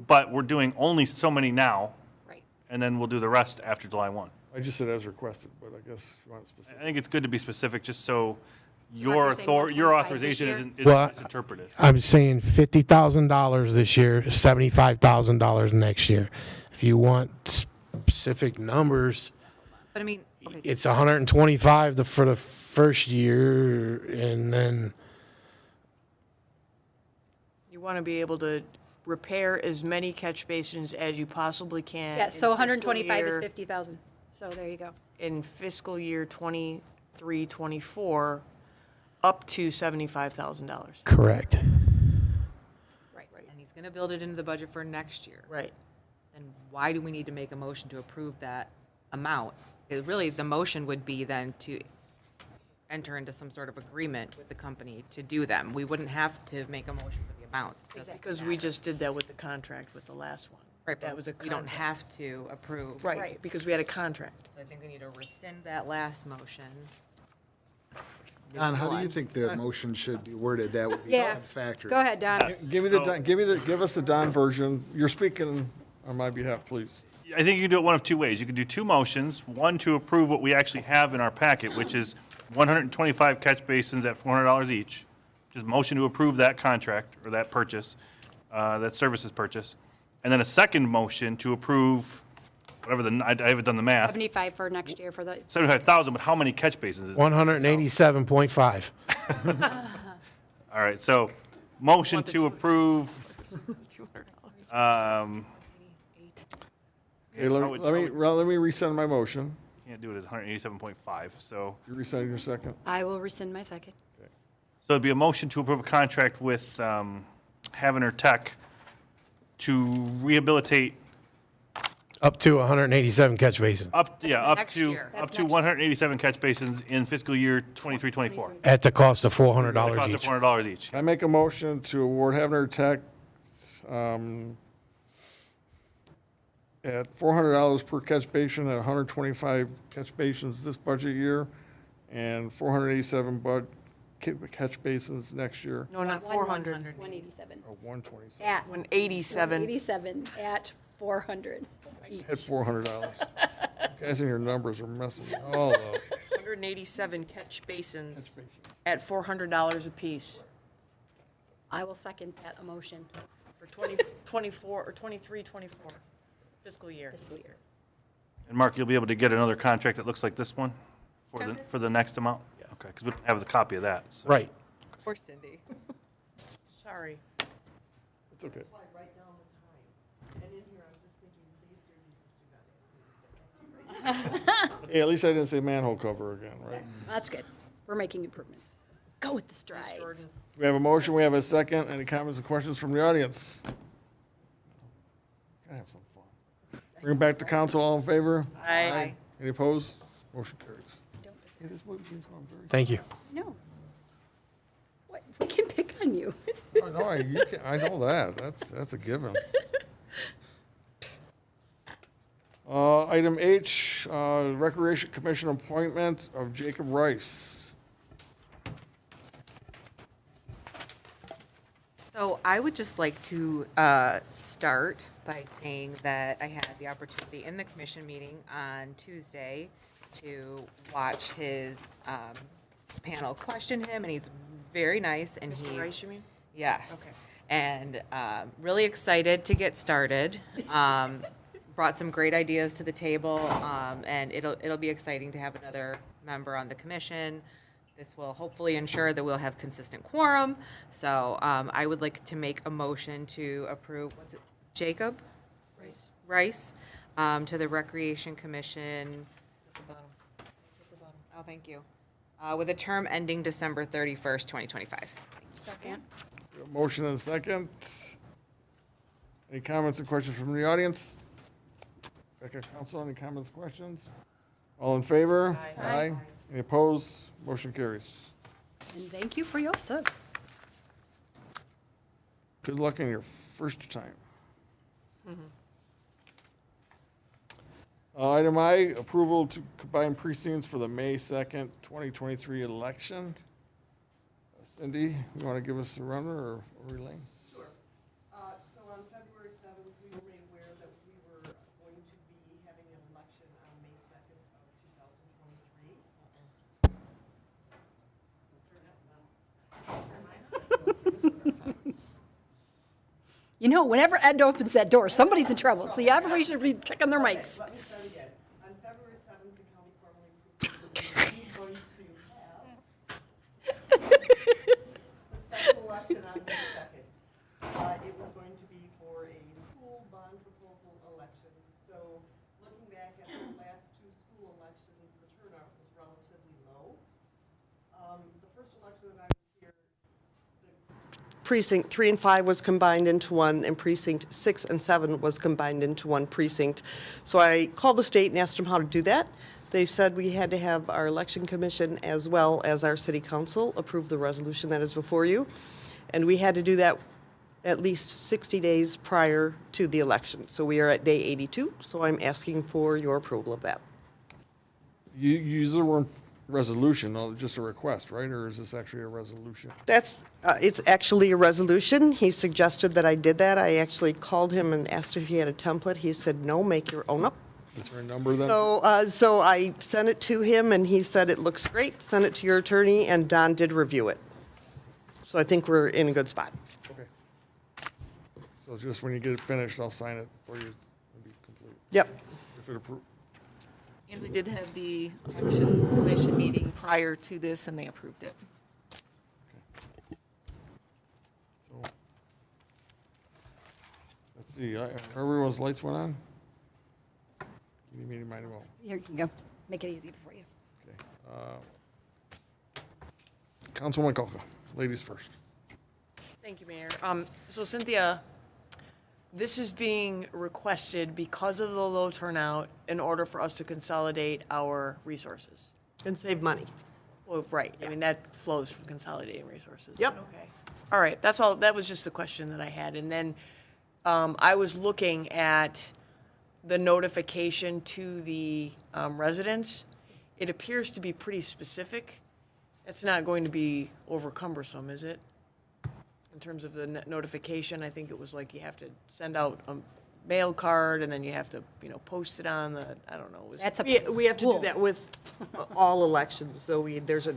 but we're doing only so many now, right. and then we'll do the rest after July 1. I just said as requested, but I guess if you want it I specific. think it's good to be specific, just so your you're saying your 125 authorization this isn't Well, misinterpreted. I'm saying $50,000 this year, $75,000 next year. If you want specific numbers, But I mean, okay, It's 125 for the first year, and then You want to be able to repair as many catch basins as you possibly can. Yeah, in so fiscal 125 is year- 50,000. So there you go. In fiscal year 23, 24, up to $75,000. correct. and he's gonna build it into the budget for next year. Right. Then why do we need to make a motion to approve that amount? Really, the motion would be then to enter into some sort of agreement with the company to do them. We wouldn't have to make a motion for the amounts. Doesn't Because we just did that with the contract with the last one. Right, That but was a we don't contract. have to approve. Right, because we had a contract. So I think we need to rescind that last motion. Don, how do you think the motion should be worded that would be Yeah. satisfactory? Go ahead, Don. Give us the Don version. You're speaking on my behalf, please. I think you can do it one of two ways. You can do two motions, one to approve what we actually have in our packet, which is 125 catch basins at $400 each. Just motion to approve that contract or that purchase, that services purchase. And then a second motion to approve whatever I haven't done the math, 75 for next year for the, 75,000, but how many catch basins is it? 187.5. All right, so motion Want the to two- approve, $200. Okay, let me resend my motion. can't do it as 187.5, so. You resend your second? I will rescind my second. So it'd be a motion to approve a contract with Havener Tech to rehabilitate Up to 187 catch basins up next to year. up to 187 catch basins in fiscal year 23-24. at the cost of At a $400 cost of each. $400 each. I make a motion to award Havner Tech at $400 per catch basin at 125 catch basins this budget year and 487 catch basins next year, No, not 400. 187. or 127. At 187. 187 at 400. At $400. Guys, and your numbers are messing me all up. 187 catch basins at $400 apiece I will second that motion for 24 or 23, 24 fiscal year. fiscal year. And Mark, you'll be able to get another contract that looks like this one for the next amount? Okay, because we don't have the copy of that. so. Right. Poor Cindy. Sorry. It's okay. Why write down the time? And in here, I'm just thinking, please, dear Jesus, do not ask me. Hey, at least I didn't say manhole cover again, right? That's good. We're making improvements. Go with the strides. Jordan. We have a motion, we have a second. Any comments or questions from the audience? Gotta have some fun. Bring it back to council, all in favor? Aye. Any opposed? Motion carries. Hey, this movie's going very Thank you. No. What? We can pick on you. Oh, no, I know that. That's a given. Item H, Recreation Commission appointment of Jacob Rice. So I would just like to start by saying that I had the opportunity in the commission meeting on Tuesday to watch his panel question him, and he's very nice, and Mr. he's. Rice, you mean? Yes. Okay. And really excited to get started. Brought some great ideas to the table, and it'll be exciting to have another member on the commission. This will hopefully ensure that we'll have consistent quorum. So I would like to make a motion to approve, what's it, Jacob Rice, to the Recreation Commission. Oh, thank you. With a term ending December 31st, 2025. Second. We have a motion and a second. Any comments or questions from the audience? Back at council, any comments, questions? All in favor? Aye. Any opposed? Motion carries. And thank you for your service. Good luck in your first time. Item I, approval to combine precincts for the May 2nd, 2023 election. Cindy, you want to give us a runner or relay? Sure. So on February 7th, we were made aware that we were going to be having an election on May 2nd of 2023. You know, whenever Ed opens that door, somebody's in trouble. So everybody should be checking their mics. Let me start again. On February 7th, the county going to have a special election on May 2nd. It was going to be for a school bond proposal election. So looking back at the last two school elections, the turnout was relatively low. The first election that I was here, Precinct 3 and 5 was combined into one, and Precinct 6 and 7 was combined into one precinct. So I called the state and asked them how to do that. They said we had to have our election commission as well as our city council approve the resolution that is before you. And we had to do that at least 60 days prior to the election. So we are at day 82, so I'm asking for your approval of that. You use the word resolution, just a request, right? Or is this actually a resolution? That's, it's actually a resolution. He suggested that I did that. I actually called him and asked if he had a template. He said, no, make your own up. Is there a number then? So I sent it to him, and he said, it looks great, send it to your attorney, and Don did review it. So I think we're in a good spot. Okay. So just when you get it finished, I'll sign it for you. It'll be complete. Yep. If it approved. And we did have the election commission meeting prior to this, and they approved it. So, let's see, everyone's lights went on? Meeting, mighty well. Here you can go. Make it easy for you. Okay. Councilwoman Kolka, ladies first. Thank you, Mayor. So Cynthia, this is being requested because of the low turnout in order for us to consolidate our resources. And save money. Well, right, I mean, that flows from consolidating resources. Yep. Okay. All right, that's all, that was just the question that I had. And then I was looking at the notification to the residents. It appears to be pretty specific. It's not going to be over cumbersome, is it? In terms of the notification, I think it was like you have to send out a mail card and then you have to, post it on the, I don't know. That's We have to do Cool. that with all elections. So there's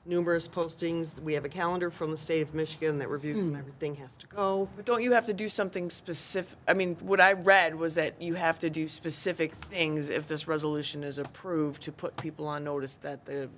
numerous postings. We have a calendar from the state of Michigan that reviews when everything has to go. But don't you have to do something specific? I mean, what I read was that you have to do specific things if this resolution is approved to put people on notice that the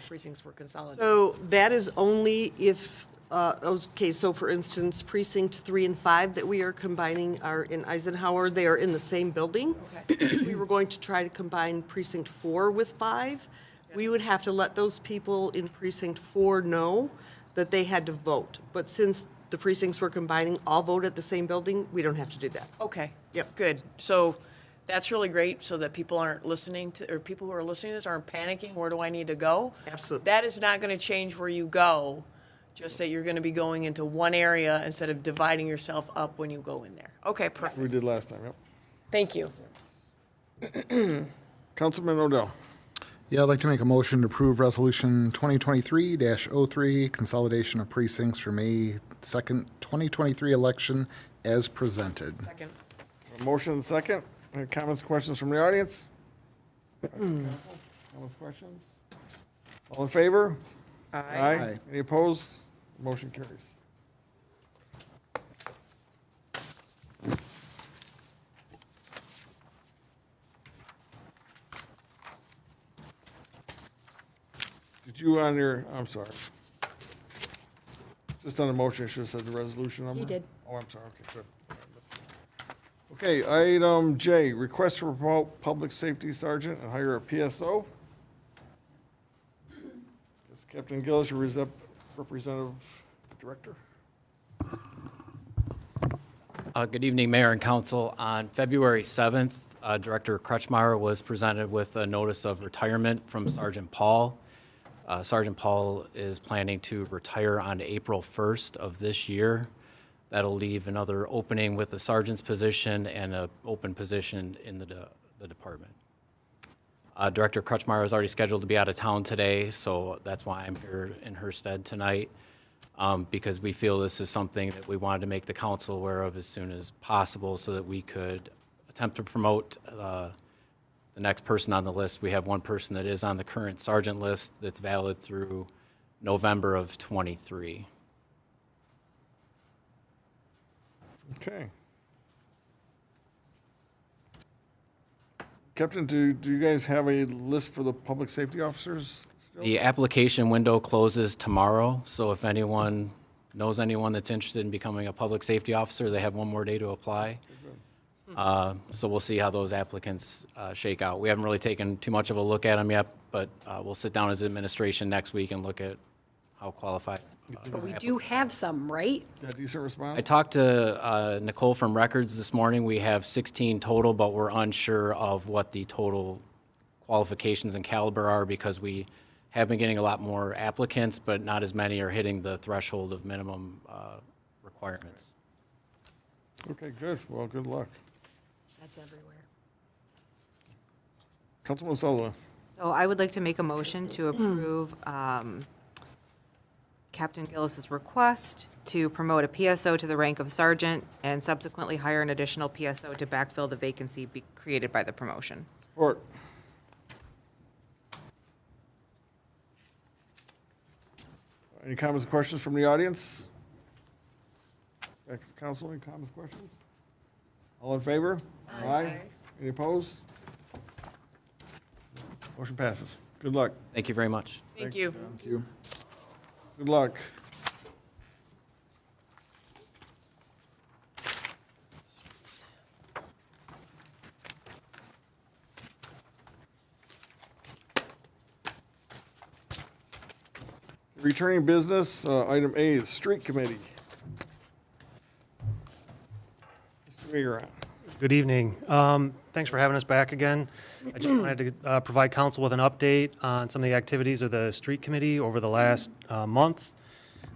precincts were consolidated. So that is only if, okay, so for instance, precinct 3 and 5 that we are combining are in Eisenhower. They are in the same building. If we were going to try to combine precinct 4 with 5, we would have to let those people in precinct 4 know that they had to vote. But since the precincts we're combining all vote at the same building, we don't have to do that. Okay. Yep. Good. So that's really great so that people aren't listening to, or people who are listening to this aren't panicking, where do I need to go? Absolutely. That is not going to change where you go, just that you're going to be going into one area instead of dividing yourself up when you go in there. Okay, perfect. We did last time, yep. Thank you. Councilman Odell. Yeah, I'd like to make a motion to approve Resolution 2023-03, consolidation of precincts for May 2nd, 2023 election as presented. Second. A motion and second. Any comments, questions from the audience? Comments, questions? All in favor? Aye. Any opposed? Motion carries. Did you on your, I'm sorry. Just on the motion, I should have said the resolution number? He did. Oh, I'm sorry, okay, good. Okay, item J, request to promote public safety sergeant and hire a PSO. Is Captain Gillis, your representative director? Good evening, Mayor and Council. On February 7th, Director Kretschmar was presented with a notice of retirement from Sergeant Paul. Sergeant Paul is planning to retire on April 1st of this year. That'll leave another opening with the sergeant's position and an open position in the department. Director Kretschmar is already scheduled to be out of town today, so that's why I'm here in her stead tonight, because we feel this is something that we wanted to make the council aware of as soon as possible so that we could attempt to promote the next person on the list. We have one person that is on the current sergeant list that's valid through November of '23. Okay. Captain, do you guys have a list for the public safety officers still? The application window closes tomorrow, so if anyone knows anyone that's interested in becoming a public safety officer, they have one more day to apply. So we'll see how those applicants shake out. We haven't really taken too much of a look at them yet, but we'll sit down as administration next week and look at how qualified. But we do have some, right? Got a decent response? I talked to Nicole from Records this morning. We have 16 total, but we're unsure of what the total qualifications and caliber are because we have been getting a lot more applicants, but not as many are hitting the threshold of minimum requirements. Okay, good. Well, good luck. That's everywhere. Councilman Sullivan. So I would like to make a motion to approve Captain Gillis's request to promote a PSO to the rank of sergeant and subsequently hire an additional PSO to backfill the vacancy created by the promotion. Support. Any comments or questions from the audience? Back to the council, any comments, questions? All in favor? Aye. Any opposed? Motion passes. Good luck. Thank you very much. Thank you. Thank you. Good luck. Returning business, item A, is Street Committee. Mr. Mayor. Good evening. Thanks for having us back again. I just wanted to provide council with an update on some of the activities of the street committee over the last month.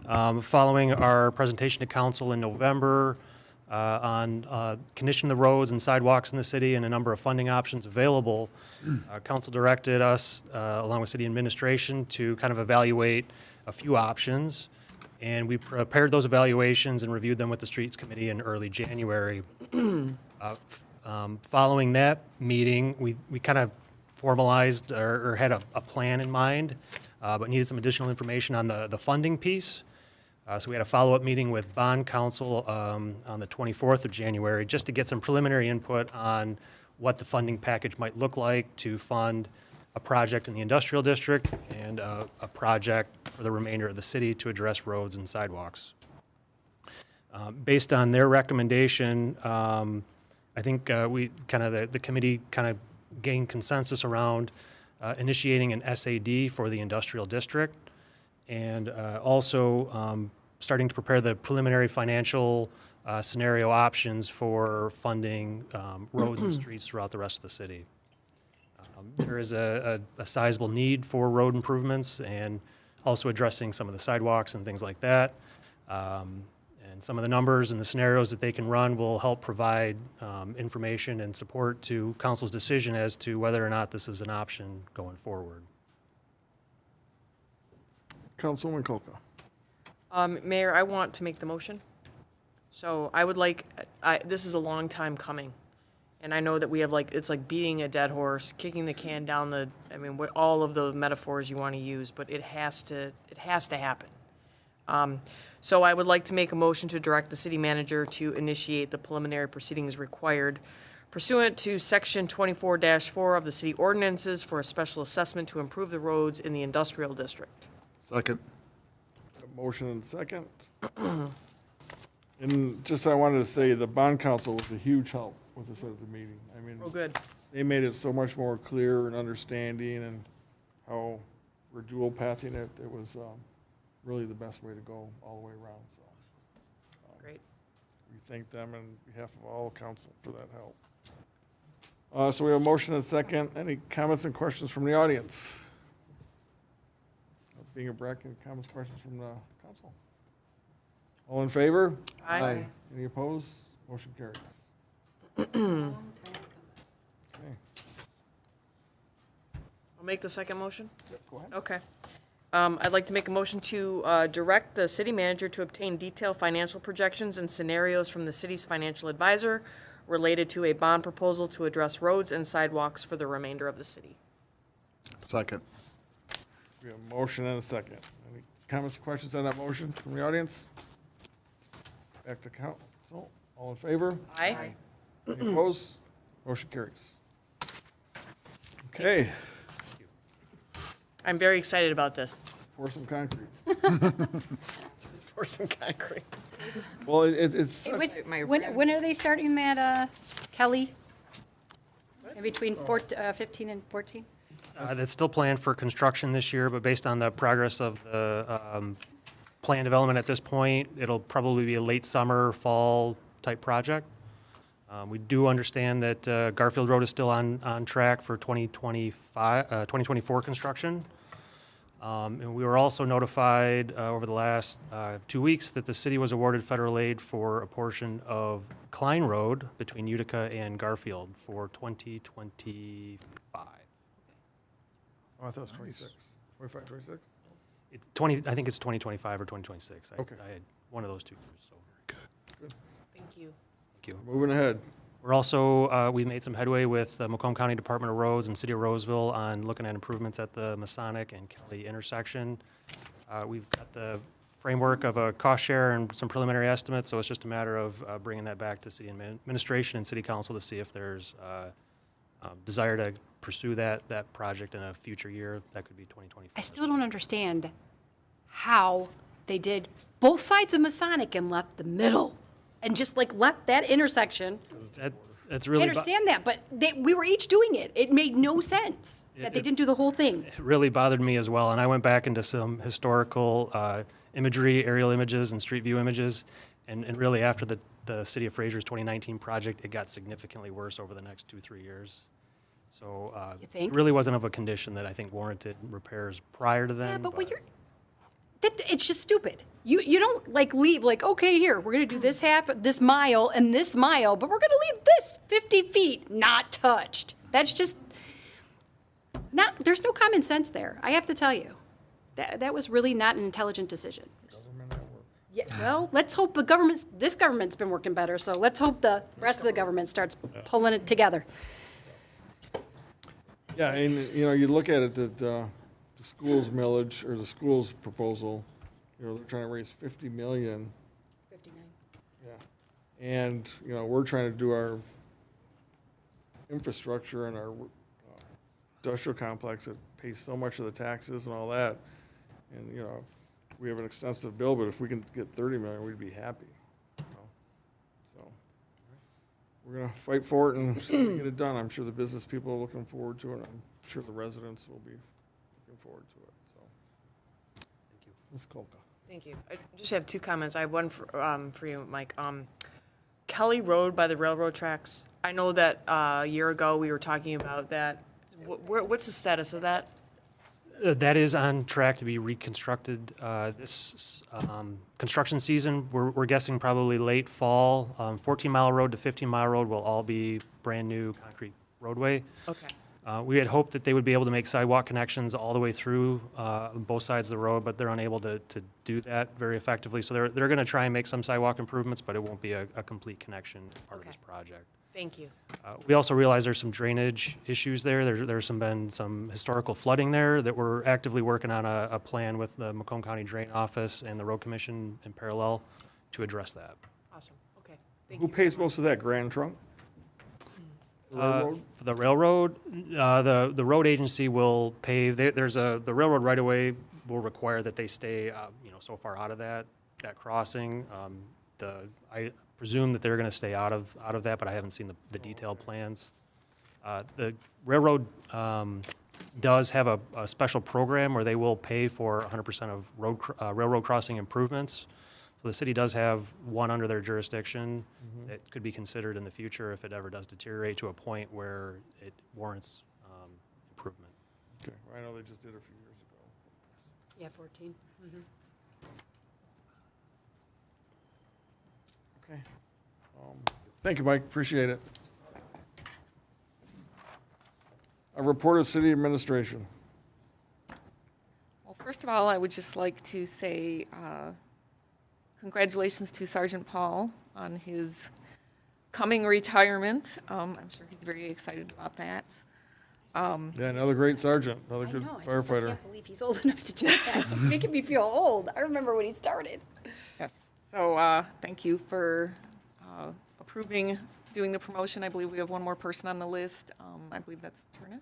Following our presentation to council in November on condition of the roads and sidewalks in the city and a number of funding options available, council directed us, along with city administration, to kind of evaluate a few options. And we prepared those evaluations and reviewed them with the Streets Committee in early January. Following that meeting, we kind of formalized or had a plan in mind, but needed some additional information on the funding piece. So we had a follow-up meeting with bond counsel on the 24th of January, just to get some preliminary input on what the funding package might look like to fund a project in the industrial district and a project for the remainder of the city to address roads and sidewalks. Based on their recommendation, I think the committee kind of gained consensus around initiating an SAD for the industrial district and also starting to prepare the preliminary financial scenario options for funding roads and streets throughout the rest of the city. There is a sizable need for road improvements and also addressing some of the sidewalks and things like that. And some of the numbers and the scenarios that they can run will help provide information and support to council's decision as to whether or not this is an option going forward. Councilwoman Kolka. Mayor, I want to make the motion. So I would like, this is a long time coming. And I know that we have it's like beating a dead horse, kicking the can down what all of the metaphors you want to use, but it has to happen. So I would like to make a motion to direct the city manager to initiate the preliminary proceedings required pursuant to section 24-4 of the city ordinances for a special assessment to improve the roads in the industrial district. Second. A motion and second. And just I wanted to say, the bond council was a huge help with us at the meeting. I mean, Oh, good. they made it so much more clear and understanding and how we're dual pathing it. It was really the best way to go all the way around. So Great. we thank them on behalf of all council for that help. So we have a motion and second. Any comments and questions from the audience? Being a Bracken, comments, questions from the council? All in favor? Aye. Any opposed? Motion carries. Okay. I'll make the second motion. Yep, go ahead. Okay. I'd like to make a motion to direct the city manager to obtain detailed financial projections and scenarios from the city's financial advisor related to a bond proposal to address roads and sidewalks for the remainder of the city. Second. We have a motion and a second. Any comments or questions on that motion from the audience? Back to council. All in favor? Aye. Any opposed? Motion carries. Okay, I'm very excited about this. pour some concrete. Let's pour some concrete. Well, it's, When are they starting that, Kelly? In between 15 and 14? That's still planned for construction this year, but based on the progress of the plan development at this point, it'll probably be a late summer, fall type project. We do understand that Garfield Road is still on track for 2024 construction. And we were also notified over the last 2 weeks that the city was awarded federal aid for a portion of Klein Road between Utica and Garfield for 2025. oh, I thought it was 26. 25, 26? I think it's 2025 or 2026. Okay. I had one of those two years, so. Thank you. Thank you. Moving ahead. We're also, we made some headway with the Macomb County Department of Roads and City of Roseville on looking at improvements at the Masonic and Kelly intersection. We've got the framework of a cost share and some preliminary estimates, so it's just a matter of bringing that back to city administration and city council to see if there's desire to pursue that project in a future year. That could be 2025. I still don't understand how they did both sides of Masonic and left the middle, and just like left that intersection. That's I really. understand that, but we were each doing it. It made no sense that they didn't do the whole thing. It really bothered me as well, and I went back into some historical imagery, aerial images, and street view images, and really after the City of Fraser's 2019 project, it got significantly worse over the next 2-3 years. So You think? it really wasn't of a condition that I think warranted repairs prior to then. Yeah, but when it's just stupid. You don't like leave like, okay, here, we're gonna do this this mile and this mile, but we're gonna leave this 50 feet not touched. That's just there's no common sense there. I have to tell you. That was really not an intelligent decision. Yeah, well, let's hope this government's been working better, so let's hope the rest of the government starts pulling it together. Yeah, and, you look at it, that the school's millage, or the school's proposal, they're trying to raise 50 million. 59. Yeah. And, we're trying to do our infrastructure and our industrial complex that pays so much of the taxes and all that. And, we have an extensive bill, but if we can get 30 million, we'd be happy. So, we're gonna fight for it and see if we can get it done. I'm sure the business people are looking forward to it. I'm sure the residents will be looking forward to it, so. Thank you. Ms. Kolka. Thank you. I just have two comments. I have one for you, Mike. Kelly Road by the railroad tracks. I know that a year ago we were talking about that. What's the status of that? That is on track to be reconstructed this construction season. We're guessing probably late fall. 14-mile road to 15-mile road will all be brand-new concrete roadway. Okay. We had hoped that they would be able to make sidewalk connections all the way through both sides of the road, but they're unable to do that very effectively. So they're going to try and make some sidewalk improvements, but it won't be a complete connection as part of this project. Thank you. We also realize there's some drainage issues there. There's been some historical flooding there that we're actively working on a plan with the Macomb County Drain Office and the Road Commission in parallel to address that. Awesome. Okay. Thank Who you. pays most of that, Grand Trunk? The railroad? For the railroad, the road agency will pave, the railroad right-of-way will require that they stay, so far out of that crossing. I presume that they're going to stay out of that, but I haven't seen the detailed plans. The railroad does have a special program where they will pay for 100% of railroad crossing improvements. So the city does have one under their jurisdiction that could be considered in the future if it ever does deteriorate to a point where it warrants improvement. Okay, I know they just did it a few years ago. Yeah, 14. Okay. Thank you, Mike, appreciate it. A report of city administration. Well, first of all, I would just like to say congratulations to Sergeant Paul on his coming retirement. I'm sure he's very excited about that. Yeah, another great sergeant, another I good know, I firefighter. can't believe he's old enough to do that. It's making me feel old. I remember when he started. Yes. So thank you for approving doing the promotion. I believe we have one more person on the list. I believe that's Turnus.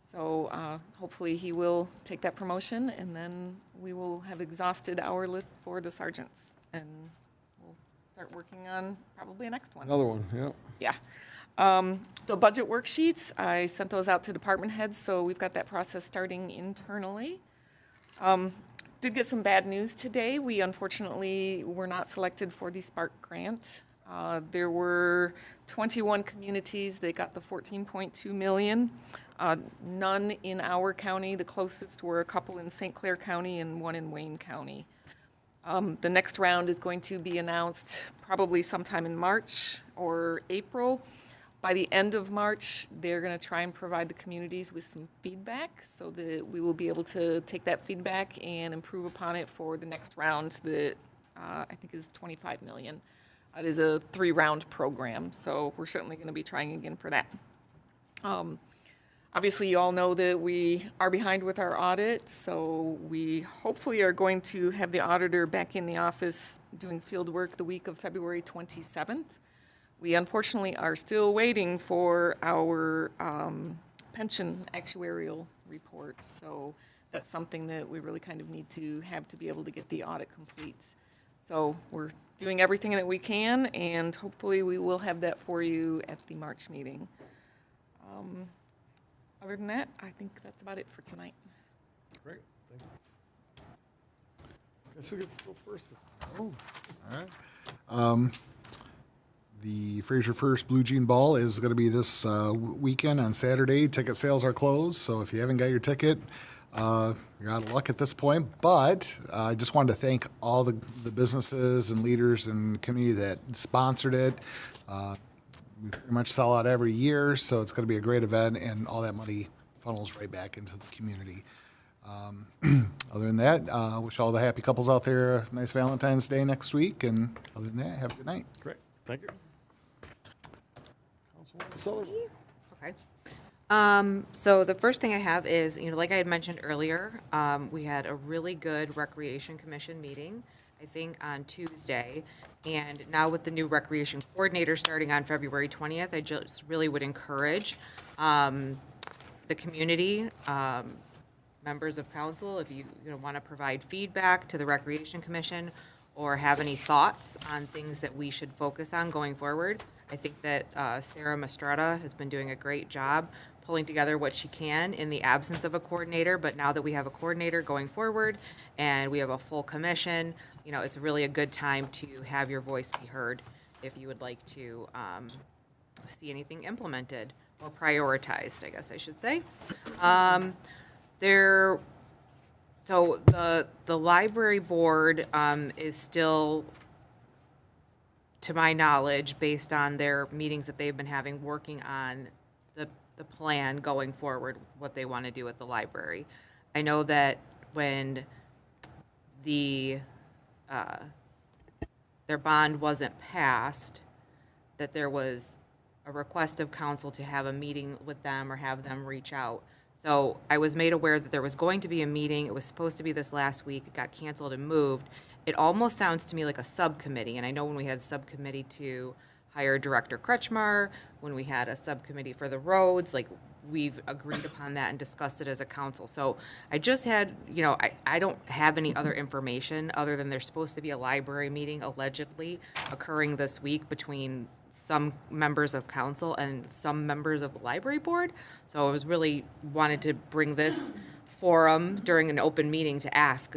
So hopefully he will take that promotion, and then we will have exhausted our list for the sergeants, and we'll start working on probably a next one. Another one, yeah. Yeah. The budget worksheets, I sent those out to department heads, so we've got that process starting internally. Did get some bad news today. We unfortunately were not selected for the Spark grant. There were 21 communities that got the 14.2 million. None in our county. The closest were a couple in St. Clair County and one in Wayne County. The next round is going to be announced probably sometime in March or April. By the end of March, they're going to try and provide the communities with some feedback so that we will be able to take that feedback and improve upon it for the next round that I think is 25 million. It is a 3-round program, so we're certainly going to be trying again for that. Obviously, you all know that we are behind with our audit, so we hopefully are going to have the auditor back in the office doing field work the week of February 27th. We unfortunately are still waiting for our pension actuarial report, so that's something that we really kind of need to have to be able to get the audit complete. So we're doing everything that we can, and hopefully we will have that for you at the March meeting. Other than that, I think that's about it for tonight. Great, thank you. Guess who gets to go first this time? All right. The Fraser First Blue Jean Ball is going to be this weekend on Saturday. Ticket sales are closed, so if you haven't got your ticket, you're out of luck at this point. But I just wanted to thank all the businesses and leaders in the community that sponsored it. We pretty much sell out every year, so it's going to be a great event, and all that money funnels right back into the community. Other than that, wish all the happy couples out there a nice Valentine's Day next week, and other than that, have a good night. Great, thank you. Councilwoman Sullivan. Okay. So the first thing I have is, like I had mentioned earlier, we had a really good Recreation Commission meeting, I think, on Tuesday. And now with the new Recreation Coordinator starting on February 20th, I just really would encourage the community, members of council, if you want to provide feedback to the Recreation Commission or have any thoughts on things that we should focus on going forward. I think that Sarah Mastretta has been doing a great job pulling together what she can in the absence of a coordinator, but now that we have a coordinator going forward and we have a full commission, it's really a good time to have your voice be heard if you would like to see anything implemented or prioritized, I guess I should say. So the library board is still, to my knowledge, based on their meetings that they've been having, working on the plan going forward, what they want to do with the library. I know that when their bond wasn't passed, that there was a request of council to have a meeting with them or have them reach out. So I was made aware that there was going to be a meeting. It was supposed to be this last week. It got canceled and moved. It almost sounds to me like a subcommittee. And I know when we had a subcommittee to hire Director Kretschmar, when we had a subcommittee for the roads, like we've agreed upon that and discussed it as a council. So I just had, I don't have any other information other than there's supposed to be a library meeting allegedly occurring this week between some members of council and some members of the library board. So I was really wanted to bring this forum during an open meeting to ask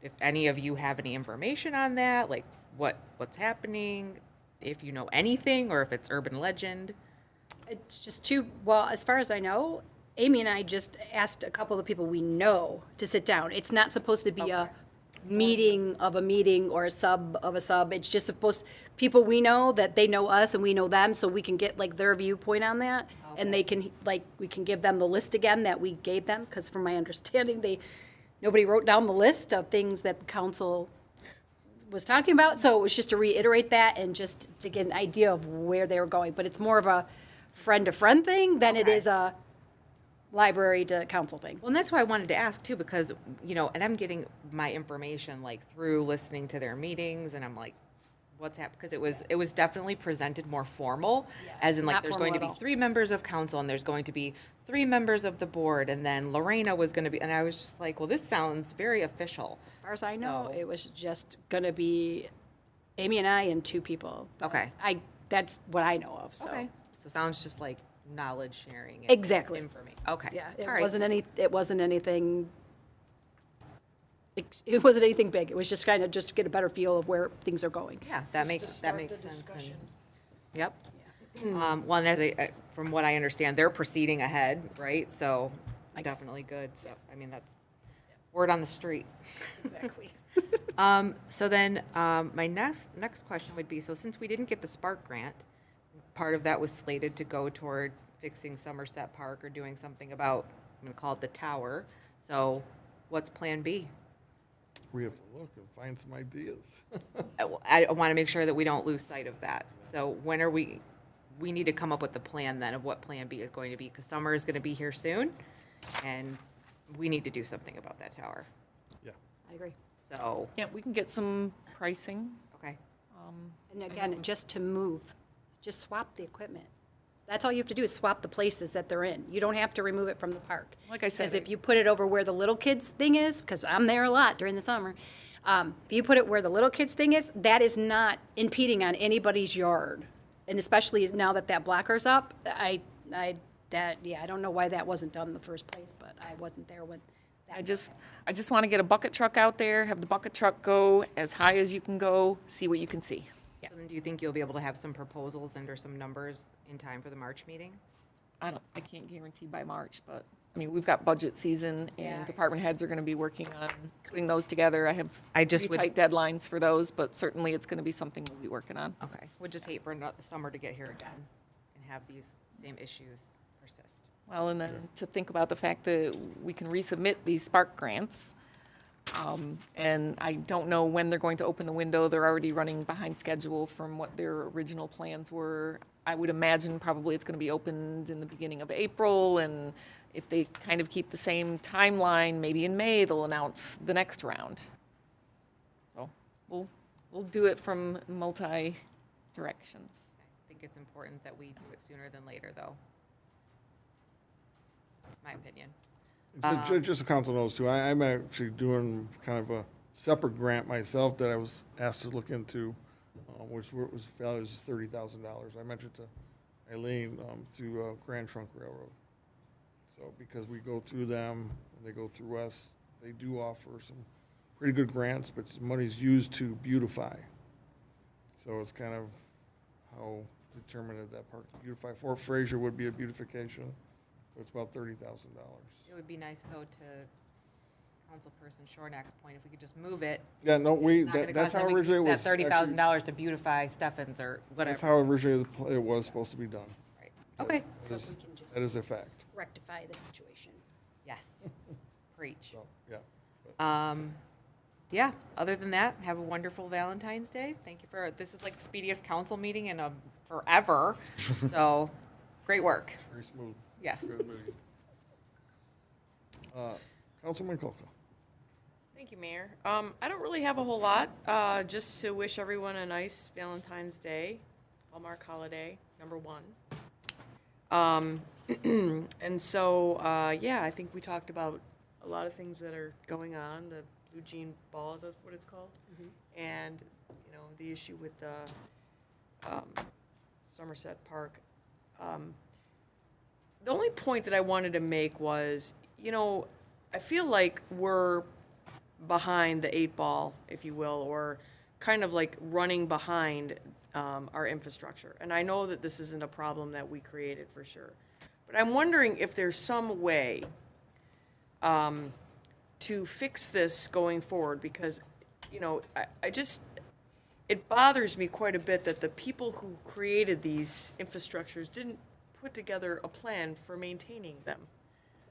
if any of you have any information on that, like what's happening, if you know anything, or if it's urban legend. It's just well, as far as I know, Amy and I just asked a couple of the people we know to sit down. It's not supposed to be a meeting of a meeting or a sub of a sub. It's just people we know that they know us and we know them, so we can get like their viewpoint on that. Okay. And they can, we can give them the list again that we gave them, because from my understanding, nobody wrote down the list of things that the council was talking about. So it was just to reiterate that and just to get an idea of where they were going. But it's more of a friend-to-friend thing than it is a library to council thing. Well, and that's why I wanted to ask too, because, and I'm getting my information through listening to their meetings, and I'm like, what's happened, because it was definitely presented more formal, as in like not there's going to be formal at all. 3 members of council and there's going to be 3 members of the board, and then Lorena was going to be, and I was just like, well, this sounds very official. As far as I know, So- it was just gonna be Amy and I and 2 people. But Okay. That's what I know of, so. Okay, so sounds just like knowledge sharing. And Exactly. Information, okay. Yeah, All right. it wasn't anything big. It was just kind of just to get a better feel of where things are going. Yeah, that makes sense. and- Yep. Well, and from what I understand, they're proceeding ahead, right? So definitely good. So, I mean, that's word on the street. Exactly. So then, my next question would be, so since we didn't get the Spark grant, part of that was slated to go toward fixing Somerset Park or doing something about, I'm gonna call it the tower. So what's Plan B? We have to look and find some ideas. I want to make sure that we don't lose sight of that. So when are we need to come up with a plan then of what Plan B is going to be, because summer is going to be here soon, and we need to do something about that tower. Yeah. I agree. So, Yeah, we can get some pricing. okay. And again, just to move, just swap the equipment. That's all you have to do is swap the places that they're in. You don't have to remove it from the park. Like I said, Because if you put it over where the little kids thing is, because I'm there a lot during the summer, if you put it where the little kids thing is, that is not impeding on anybody's yard. And especially now that that blocker's up, I don't know why that wasn't done in the first place, but I wasn't there when that. I just want to get a bucket truck out there, have the bucket truck go as high as you can go, see what you can see. So then do you think you'll be able to have some proposals and or some numbers in time for the March meeting? I can't guarantee by March, but, I mean, we've got budget season Yeah. and department heads are going to be working on putting those together. I have I just pretty would- tight deadlines for those, but certainly it's going to be something we'll be working on. Okay. Would just hate for the summer to get here again and have these same issues persist. Well, and then to think about the fact that we can resubmit these Spark grants. And I don't know when they're going to open the window. They're already running behind schedule from what their original plans were. I would imagine probably it's going to be opened in the beginning of April, and if they kind of keep the same timeline, maybe in May, they'll announce the next round. So we'll do it from multi-directions. I think it's important that we do it sooner than later, though. That's my opinion. Just so council knows too, I'm actually doing kind of a separate grant myself that I was asked to look into, which was valued as $30,000. I mentioned to Eileen through Grand Trunk Railroad. So because we go through them, and they go through us, they do offer some pretty good grants, but the money's used to beautify. So it's kind of how determined that that park to beautify. Fort Fraser would be a beautification, so it's about $30,000. It would be nice, though, to Councilperson Shornack's point, if we could just move it. Yeah, no, Not gonna that's cost them- how we can originally it use was. that $30,000 to beautify Stephens or That's whatever. how originally it was supposed to be done. Right. Okay, That is a fact, Rectify the situation. yes. Preach. so, yeah. Yeah, other than that, have a wonderful Valentine's Day. Thank you this is like the speediest council meeting in forever. So, great work. Very smooth. Yes. Good meeting. Councilman Colco. Thank you, Mayor. I don't really have a whole lot, just to wish everyone a nice Valentine's Day, Hallmark holiday, #1. And so, yeah, I think we talked about a lot of things that are going on, the Blue Jean Ball, is that what it's called? And, you know, the issue with the Somerset Park. The only point that I wanted to make was, you know, I feel like we're behind the 8 ball, if you will, or kind of like running behind our infrastructure. And I know that this isn't a problem that we created for sure. But I'm wondering if there's some way to fix this going forward, because, you know, it bothers me quite a bit that the people who created these infrastructures didn't put together a plan for maintaining them.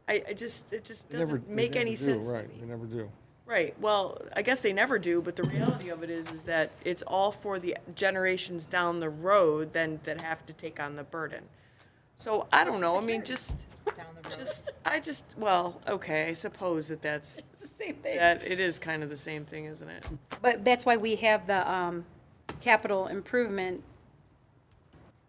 It just They doesn't never make do, any sense to right, me. they never do. Right, well, I guess they never do, but the reality of it is that it's all for the generations down the road then that have to take on the burden. So, I don't know, I mean, well, okay, I suppose that's, It's the same thing. that it is kind of the same thing, isn't it? But that's why we have the capital improvement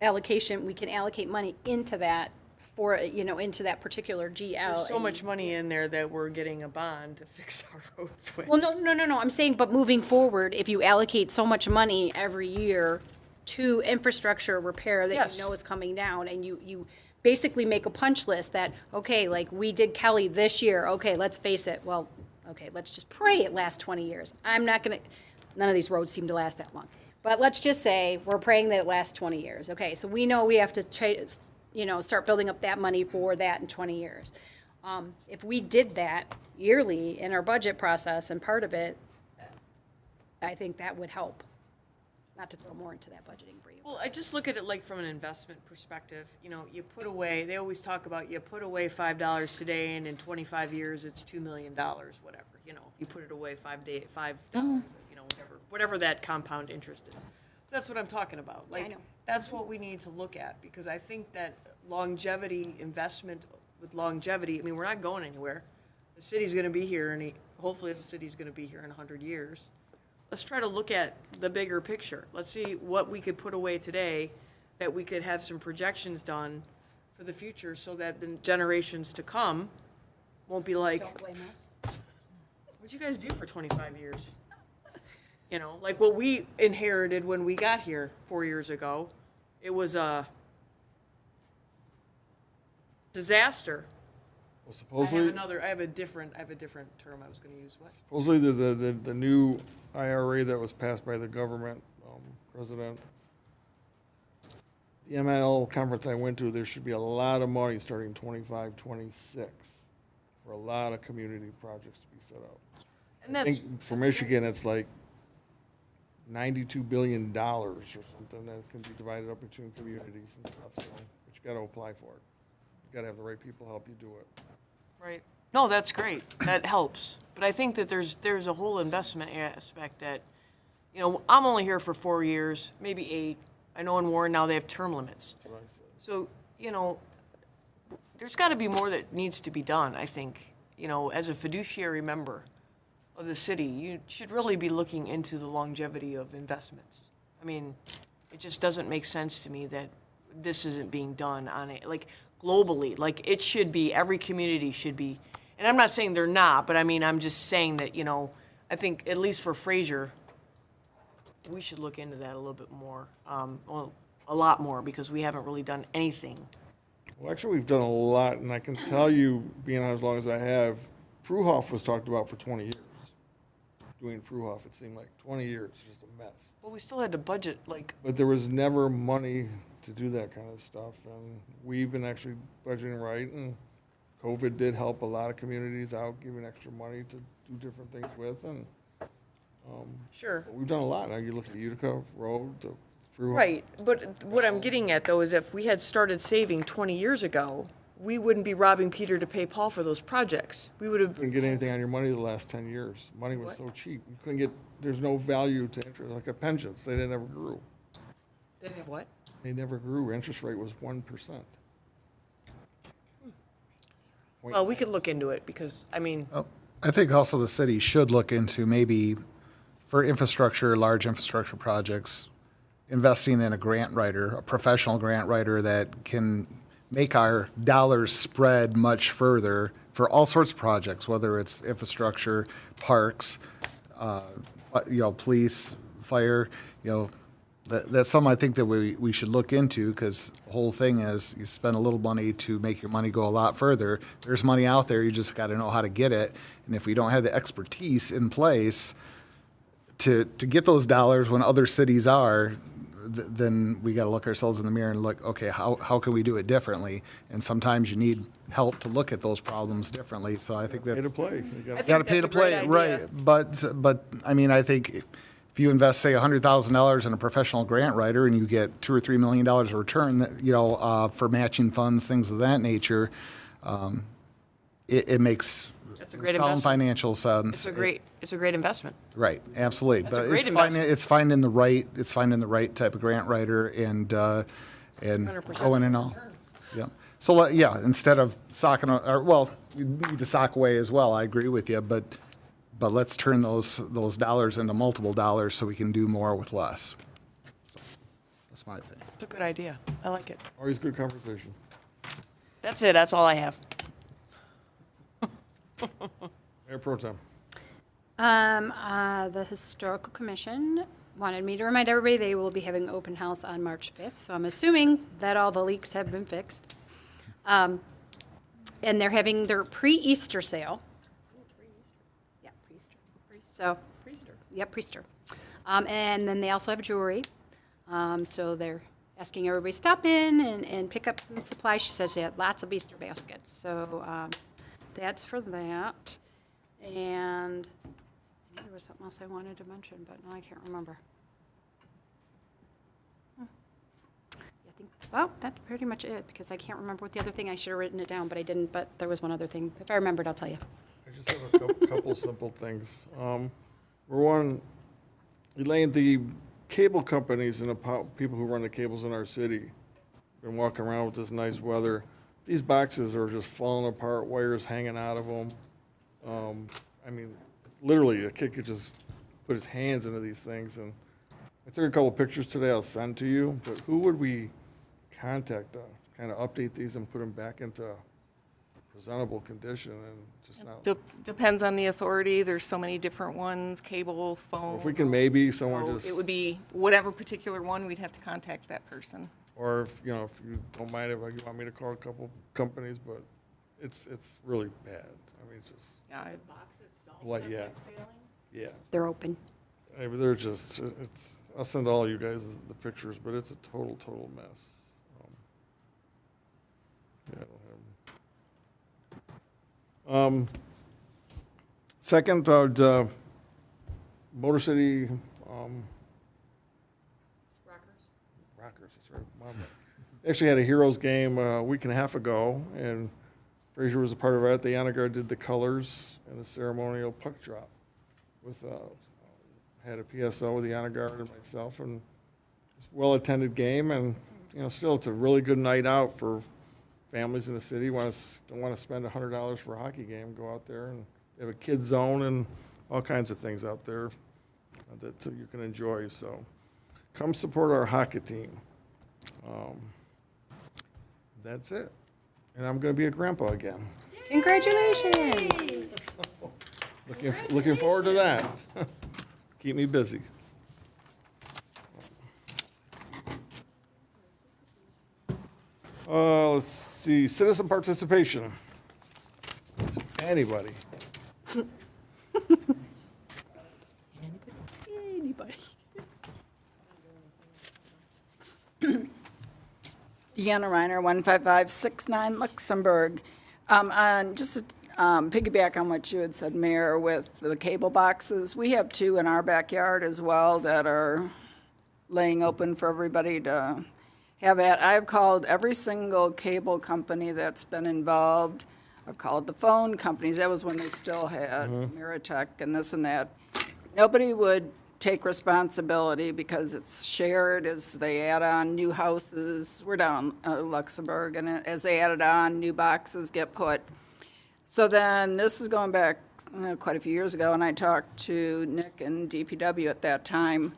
allocation, we can allocate money into that for, into that particular GL. There's so and- much money in there that we're getting a bond to fix our roads with. Well, no, I'm saying, but moving forward, if you allocate so much money every year to infrastructure repair that Yes. you know is coming down, and you basically make a punch list that, okay, like, we did Kelly this year, okay, let's face it, well, okay, let's just pray it lasts 20 years. I'm not gonna, none of these roads seem to last that long. But let's just say, we're praying that it lasts 20 years. Okay, so we know we have to start building up that money for that in 20 years. If we did that yearly in our budget process, and part of it, I think that would help. Not to throw more into that budgeting for you. Well, I just look at it like from an investment perspective. You put away, they always talk about you put away $5 today and in 25 years it's $2 million, whatever. If you put it away $5, whatever that compound interest is. That's what I'm talking about. I Like, know. that's what we need to look at, because I think that longevity investment with longevity, I mean, we're not going anywhere. The city's gonna be here and hopefully the city's gonna be here in 100 years. Let's try to look at the bigger picture. Let's see what we could put away today, that we could have some projections done for the future so that the generations to come won't be like, Don't blame us. what'd you guys do for 25 years? Like what we inherited when we got here 4 years ago, it was a disaster. Well, I have a different term I was gonna use. What? supposedly the new IRA that was passed by the government, president, the ML conference I went to, there should be a lot of money starting 25, 26 for a lot of community projects to be set up. And I that's, think for Michigan, it's like $92 billion or something that can be divided up between communities and stuff, so, but you gotta apply for it. You gotta have the right people help you do it. right. No, that's great. That helps. But I think that there's a whole investment aspect that, I'm only here for 4 years, maybe 8. I know in Warren now they have term limits. That's what I said. So, there's gotta be more that needs to be done, I think. As a fiduciary member of the city, you should really be looking into the longevity of investments. I mean, it just doesn't make sense to me that this isn't being done on a, like, globally. Like, it should be, every community should be, and I'm not saying they're not, but I mean, I'm just saying that, I think, at least for Fraser, we should look into that a little bit more, well, a lot more, because we haven't really done anything. Well, actually, we've done a lot, and I can tell you, being on as long as I have, Fruhoff was talked about for 20 years. Doing Fruhoff, it seemed like 20 years, just a mess. But we still had to budget, like, But there was never money to do that kind of stuff, and we've been actually budgeting right, and COVID did help a lot of communities out, giving extra money to do different things with, and sure. but we've done a lot. Now you look at Utica Road, the Fruhoff. Right, but what I'm getting at, though, is if we had started saving 20 years ago, we wouldn't be robbing Peter to pay Paul for those projects. We would have, Couldn't get anything on your money the last 10 years. Money was What? so cheap. You couldn't get, there's no value to interest, like a pensions, they never grew. they have what? They never grew. Interest rate was 1%. Well, we could look into it, because, I mean, I think also the city should look into maybe for infrastructure, large infrastructure projects, investing in a grant writer, a professional grant writer that can make our dollars spread much further for all sorts of projects, whether it's infrastructure, parks, police, fire, that's something I think that we should look into, because the whole thing is you spend a little money to make your money go a lot further. There's money out there, you just got to know how to get it. And if we don't have the expertise in place to get those dollars when other cities are, then we got to look ourselves in the mirror and look, okay, how can we do it differently? And sometimes you need help to look at those problems differently. So I think Pay that's. to play. You got- I think Got to pay that's to a great play, idea. right? But I mean, I think if you invest, say, $100,000 in a professional grant writer and you get $2 or $3 million of return, for matching funds, things of that nature, it makes That's a great sound investment. financial sense. it's a great investment. Right, absolutely. That's a But great it's investment. finding the right type of grant writer and 100% going in all. Yeah. So, instead of socking, you need to sock away as well. I agree with you, but let's turn those dollars into multiple dollars so we can do more with less. That's my thing. It's a good idea. I like it. Always good conversation. That's it. That's all I have. Mayor Pro Tem. The Historical Commission wanted me to remind everybody they will be having an open house on March 5th, so I'm assuming that all the leaks have been fixed. And they're having their pre-Easter sale. Yeah, pre-Easter. So, yep, pre-Easter. And then they also have jewelry. So they're asking everybody to stop in and pick up some supplies. She says she had lots of Easter baskets. So that's for that. And I knew there was something else I wanted to mention, but now I can't remember. I think, well, that's pretty much it, because I can't remember what the other thing, I should have written it down, but I didn't, but there was one other thing. If I remembered, I'll tell you. I just have a couple simple things. Number one, Elaine, the cable companies and the people who run the cables in our city, been walking around with this nice weather. These boxes are just falling apart, wires hanging out of them. I mean, literally, a kid could just put his hands into these things. And I took a couple pictures today I'll send to you, but who would we contact to kind of update these and put them back into presentable condition and just not? Depends on the authority. There's so many different ones, cable, phone. If we can maybe someone So just. it would be whatever particular one, we'd have to contact that person. Or if, you know, if you don't mind, if you want me to call a couple companies, but it's really bad. I mean, it's just, Yeah, like, yeah. Yeah. They're open. I mean, they're just, I'll send all you guys the pictures, but it's a total mess. Yeah, I don't have them. Second, Motor City, Rockers, that's right. They actually had a Heroes game a week and a half ago, and Fraser was a part of it. The honor guard did the colors and the ceremonial puck drop with, had a PSO with the honor guard and myself, and it's a well-attended game, and, you know, still, it's a really good night out for families in the city. Don't want to spend $100 for a hockey game, go out there, and they have a kid zone and all kinds of things out there that you can enjoy, so come support our hockey team. That's it. And I'm going to be a grandpa again. Congratulations. Looking forward to that. Keep me busy. Let's see, citizen participation. Anybody? Anybody? Deanna Reiner, 15569 Luxembourg. Just to piggyback on what you had said, Mayor, with the cable boxes, we have two in our backyard as well that are laying open for everybody to have at. I've called every single cable company that's been involved. I've called the phone companies. That was when they still had Miratech and this and that. Nobody would take responsibility because it's shared as they add on new houses. We're down Luxembourg, and as they added on, new boxes get put. So then, this is going back quite a few years ago, and I talked to Nick and DPW at that time,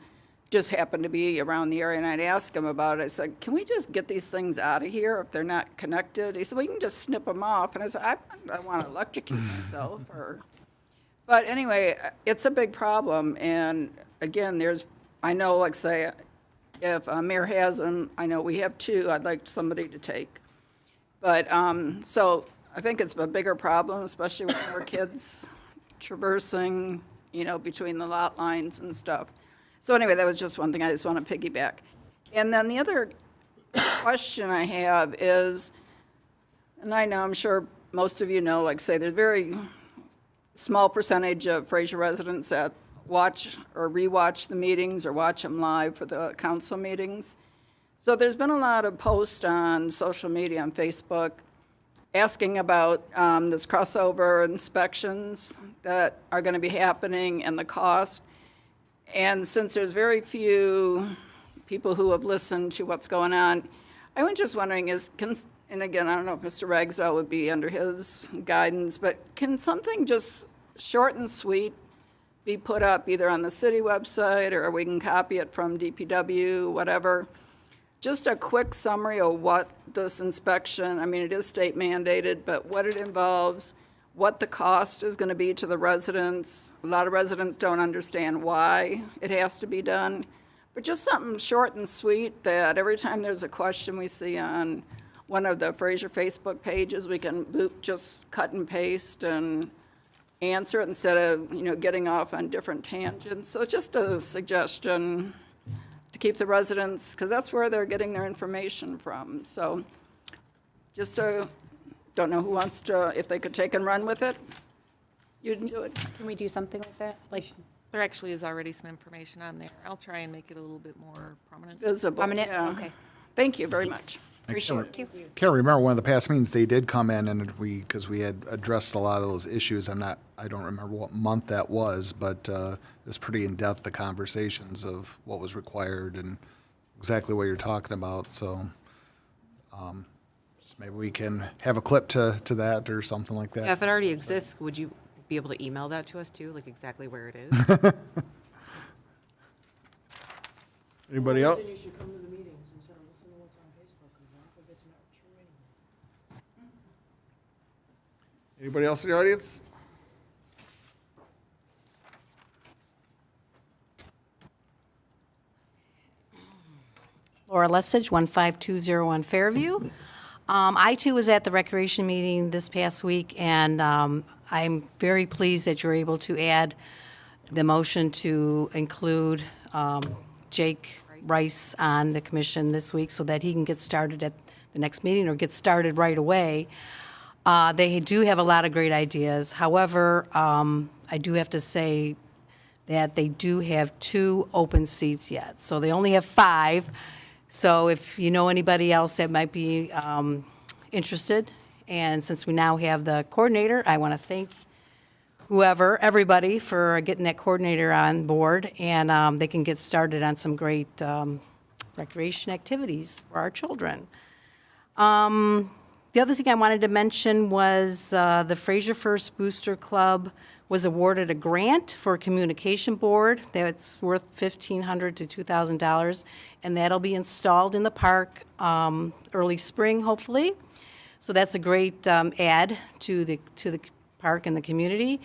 just happened to be around the area, and I'd ask him about it. I said, can we just get these things out of here if they're not connected? He said, well, you can just snip them off. And I said, I don't want to electrocute myself. But anyway, it's a big problem, and again, I know, like say, if a mayor has them, I know we have two, I'd like somebody to take. But, so I think it's a bigger problem, especially with our kids traversing, between the lot lines and stuff. So anyway, that was just one thing I just want to piggyback. And then the other question I have is, and I know, I'm sure most of you know, like say, there's very small percentage of Fraser residents that watch or rewatch the meetings or watch them live for the council meetings. So there's been a lot of posts on social media, on Facebook, asking about this crossover inspections that are going to be happening and the cost. And since there's very few people who have listened to what's going on, I was just wondering and again, I don't know if Mr. Ragsdale would be under his guidance, but can something just short and sweet be put up either on the city website or we can copy it from DPW, whatever, Just a quick summary of what this inspection, I mean, it is state mandated, but what it involves, what the cost is going to be to the residents. A lot of residents don't understand why it has to be done. But just something short and sweet that every time there's a question we see on one of the Fraser Facebook pages, we can just cut and paste and answer it instead of, getting off on different tangents. So it's just a suggestion to keep the residents, because that's where they're getting their information from. So just don't know who wants to, if they could take and run with it, you'd do it. Can we do something like that? Like There actually is already some information on there. I'll try and make it a little bit more prominent. Visible, prominent? yeah. Okay. Thank you very much. Appreciate it. Can't remember one of the past meetings they did come in and because we had addressed a lot of those issues. I don't remember what month that was, but it was pretty in-depth, the conversations of what was required and exactly what you're talking about. So just maybe we can have a clip to that or something like that. Yeah, if it already exists, would you be able to email that to us too, like exactly where it is? Anybody else? You should come to the meetings instead of listening to what's on Facebook, because I don't think it's not true anymore. Anybody else in the audience? Laura Lessig, 15201 Fairview. I too was at the recreation meeting this past week, and I'm very pleased that you're able to add the motion to include Jake Rice on the commission this week so that he can get started at the next meeting or get started right away. They do have a lot of great ideas. However, I do have to say that they do have 2 open seats yet. So they only have 5. So if you know anybody else that might be interested, and since we now have the coordinator, I want to thank everybody for getting that coordinator on board, and they can get started on some great recreation activities for our children. The other thing I wanted to mention was the Fraser First Booster Club was awarded a grant for a communication board that's worth $1,500 to $2,000, and that'll be installed in the park early spring, hopefully. So that's a great add to the park and the community.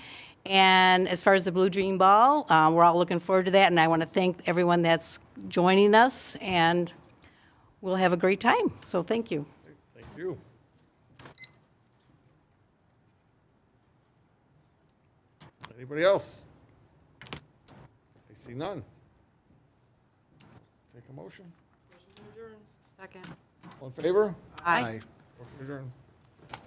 And as far as the Blue Dream Ball, we're all looking forward to that, and I want to thank everyone that's joining us, and we'll have a great time. So thank you. Thank you. Anybody else? I see none. Take a motion. Second. All in favor? Aye. Motion adjourned.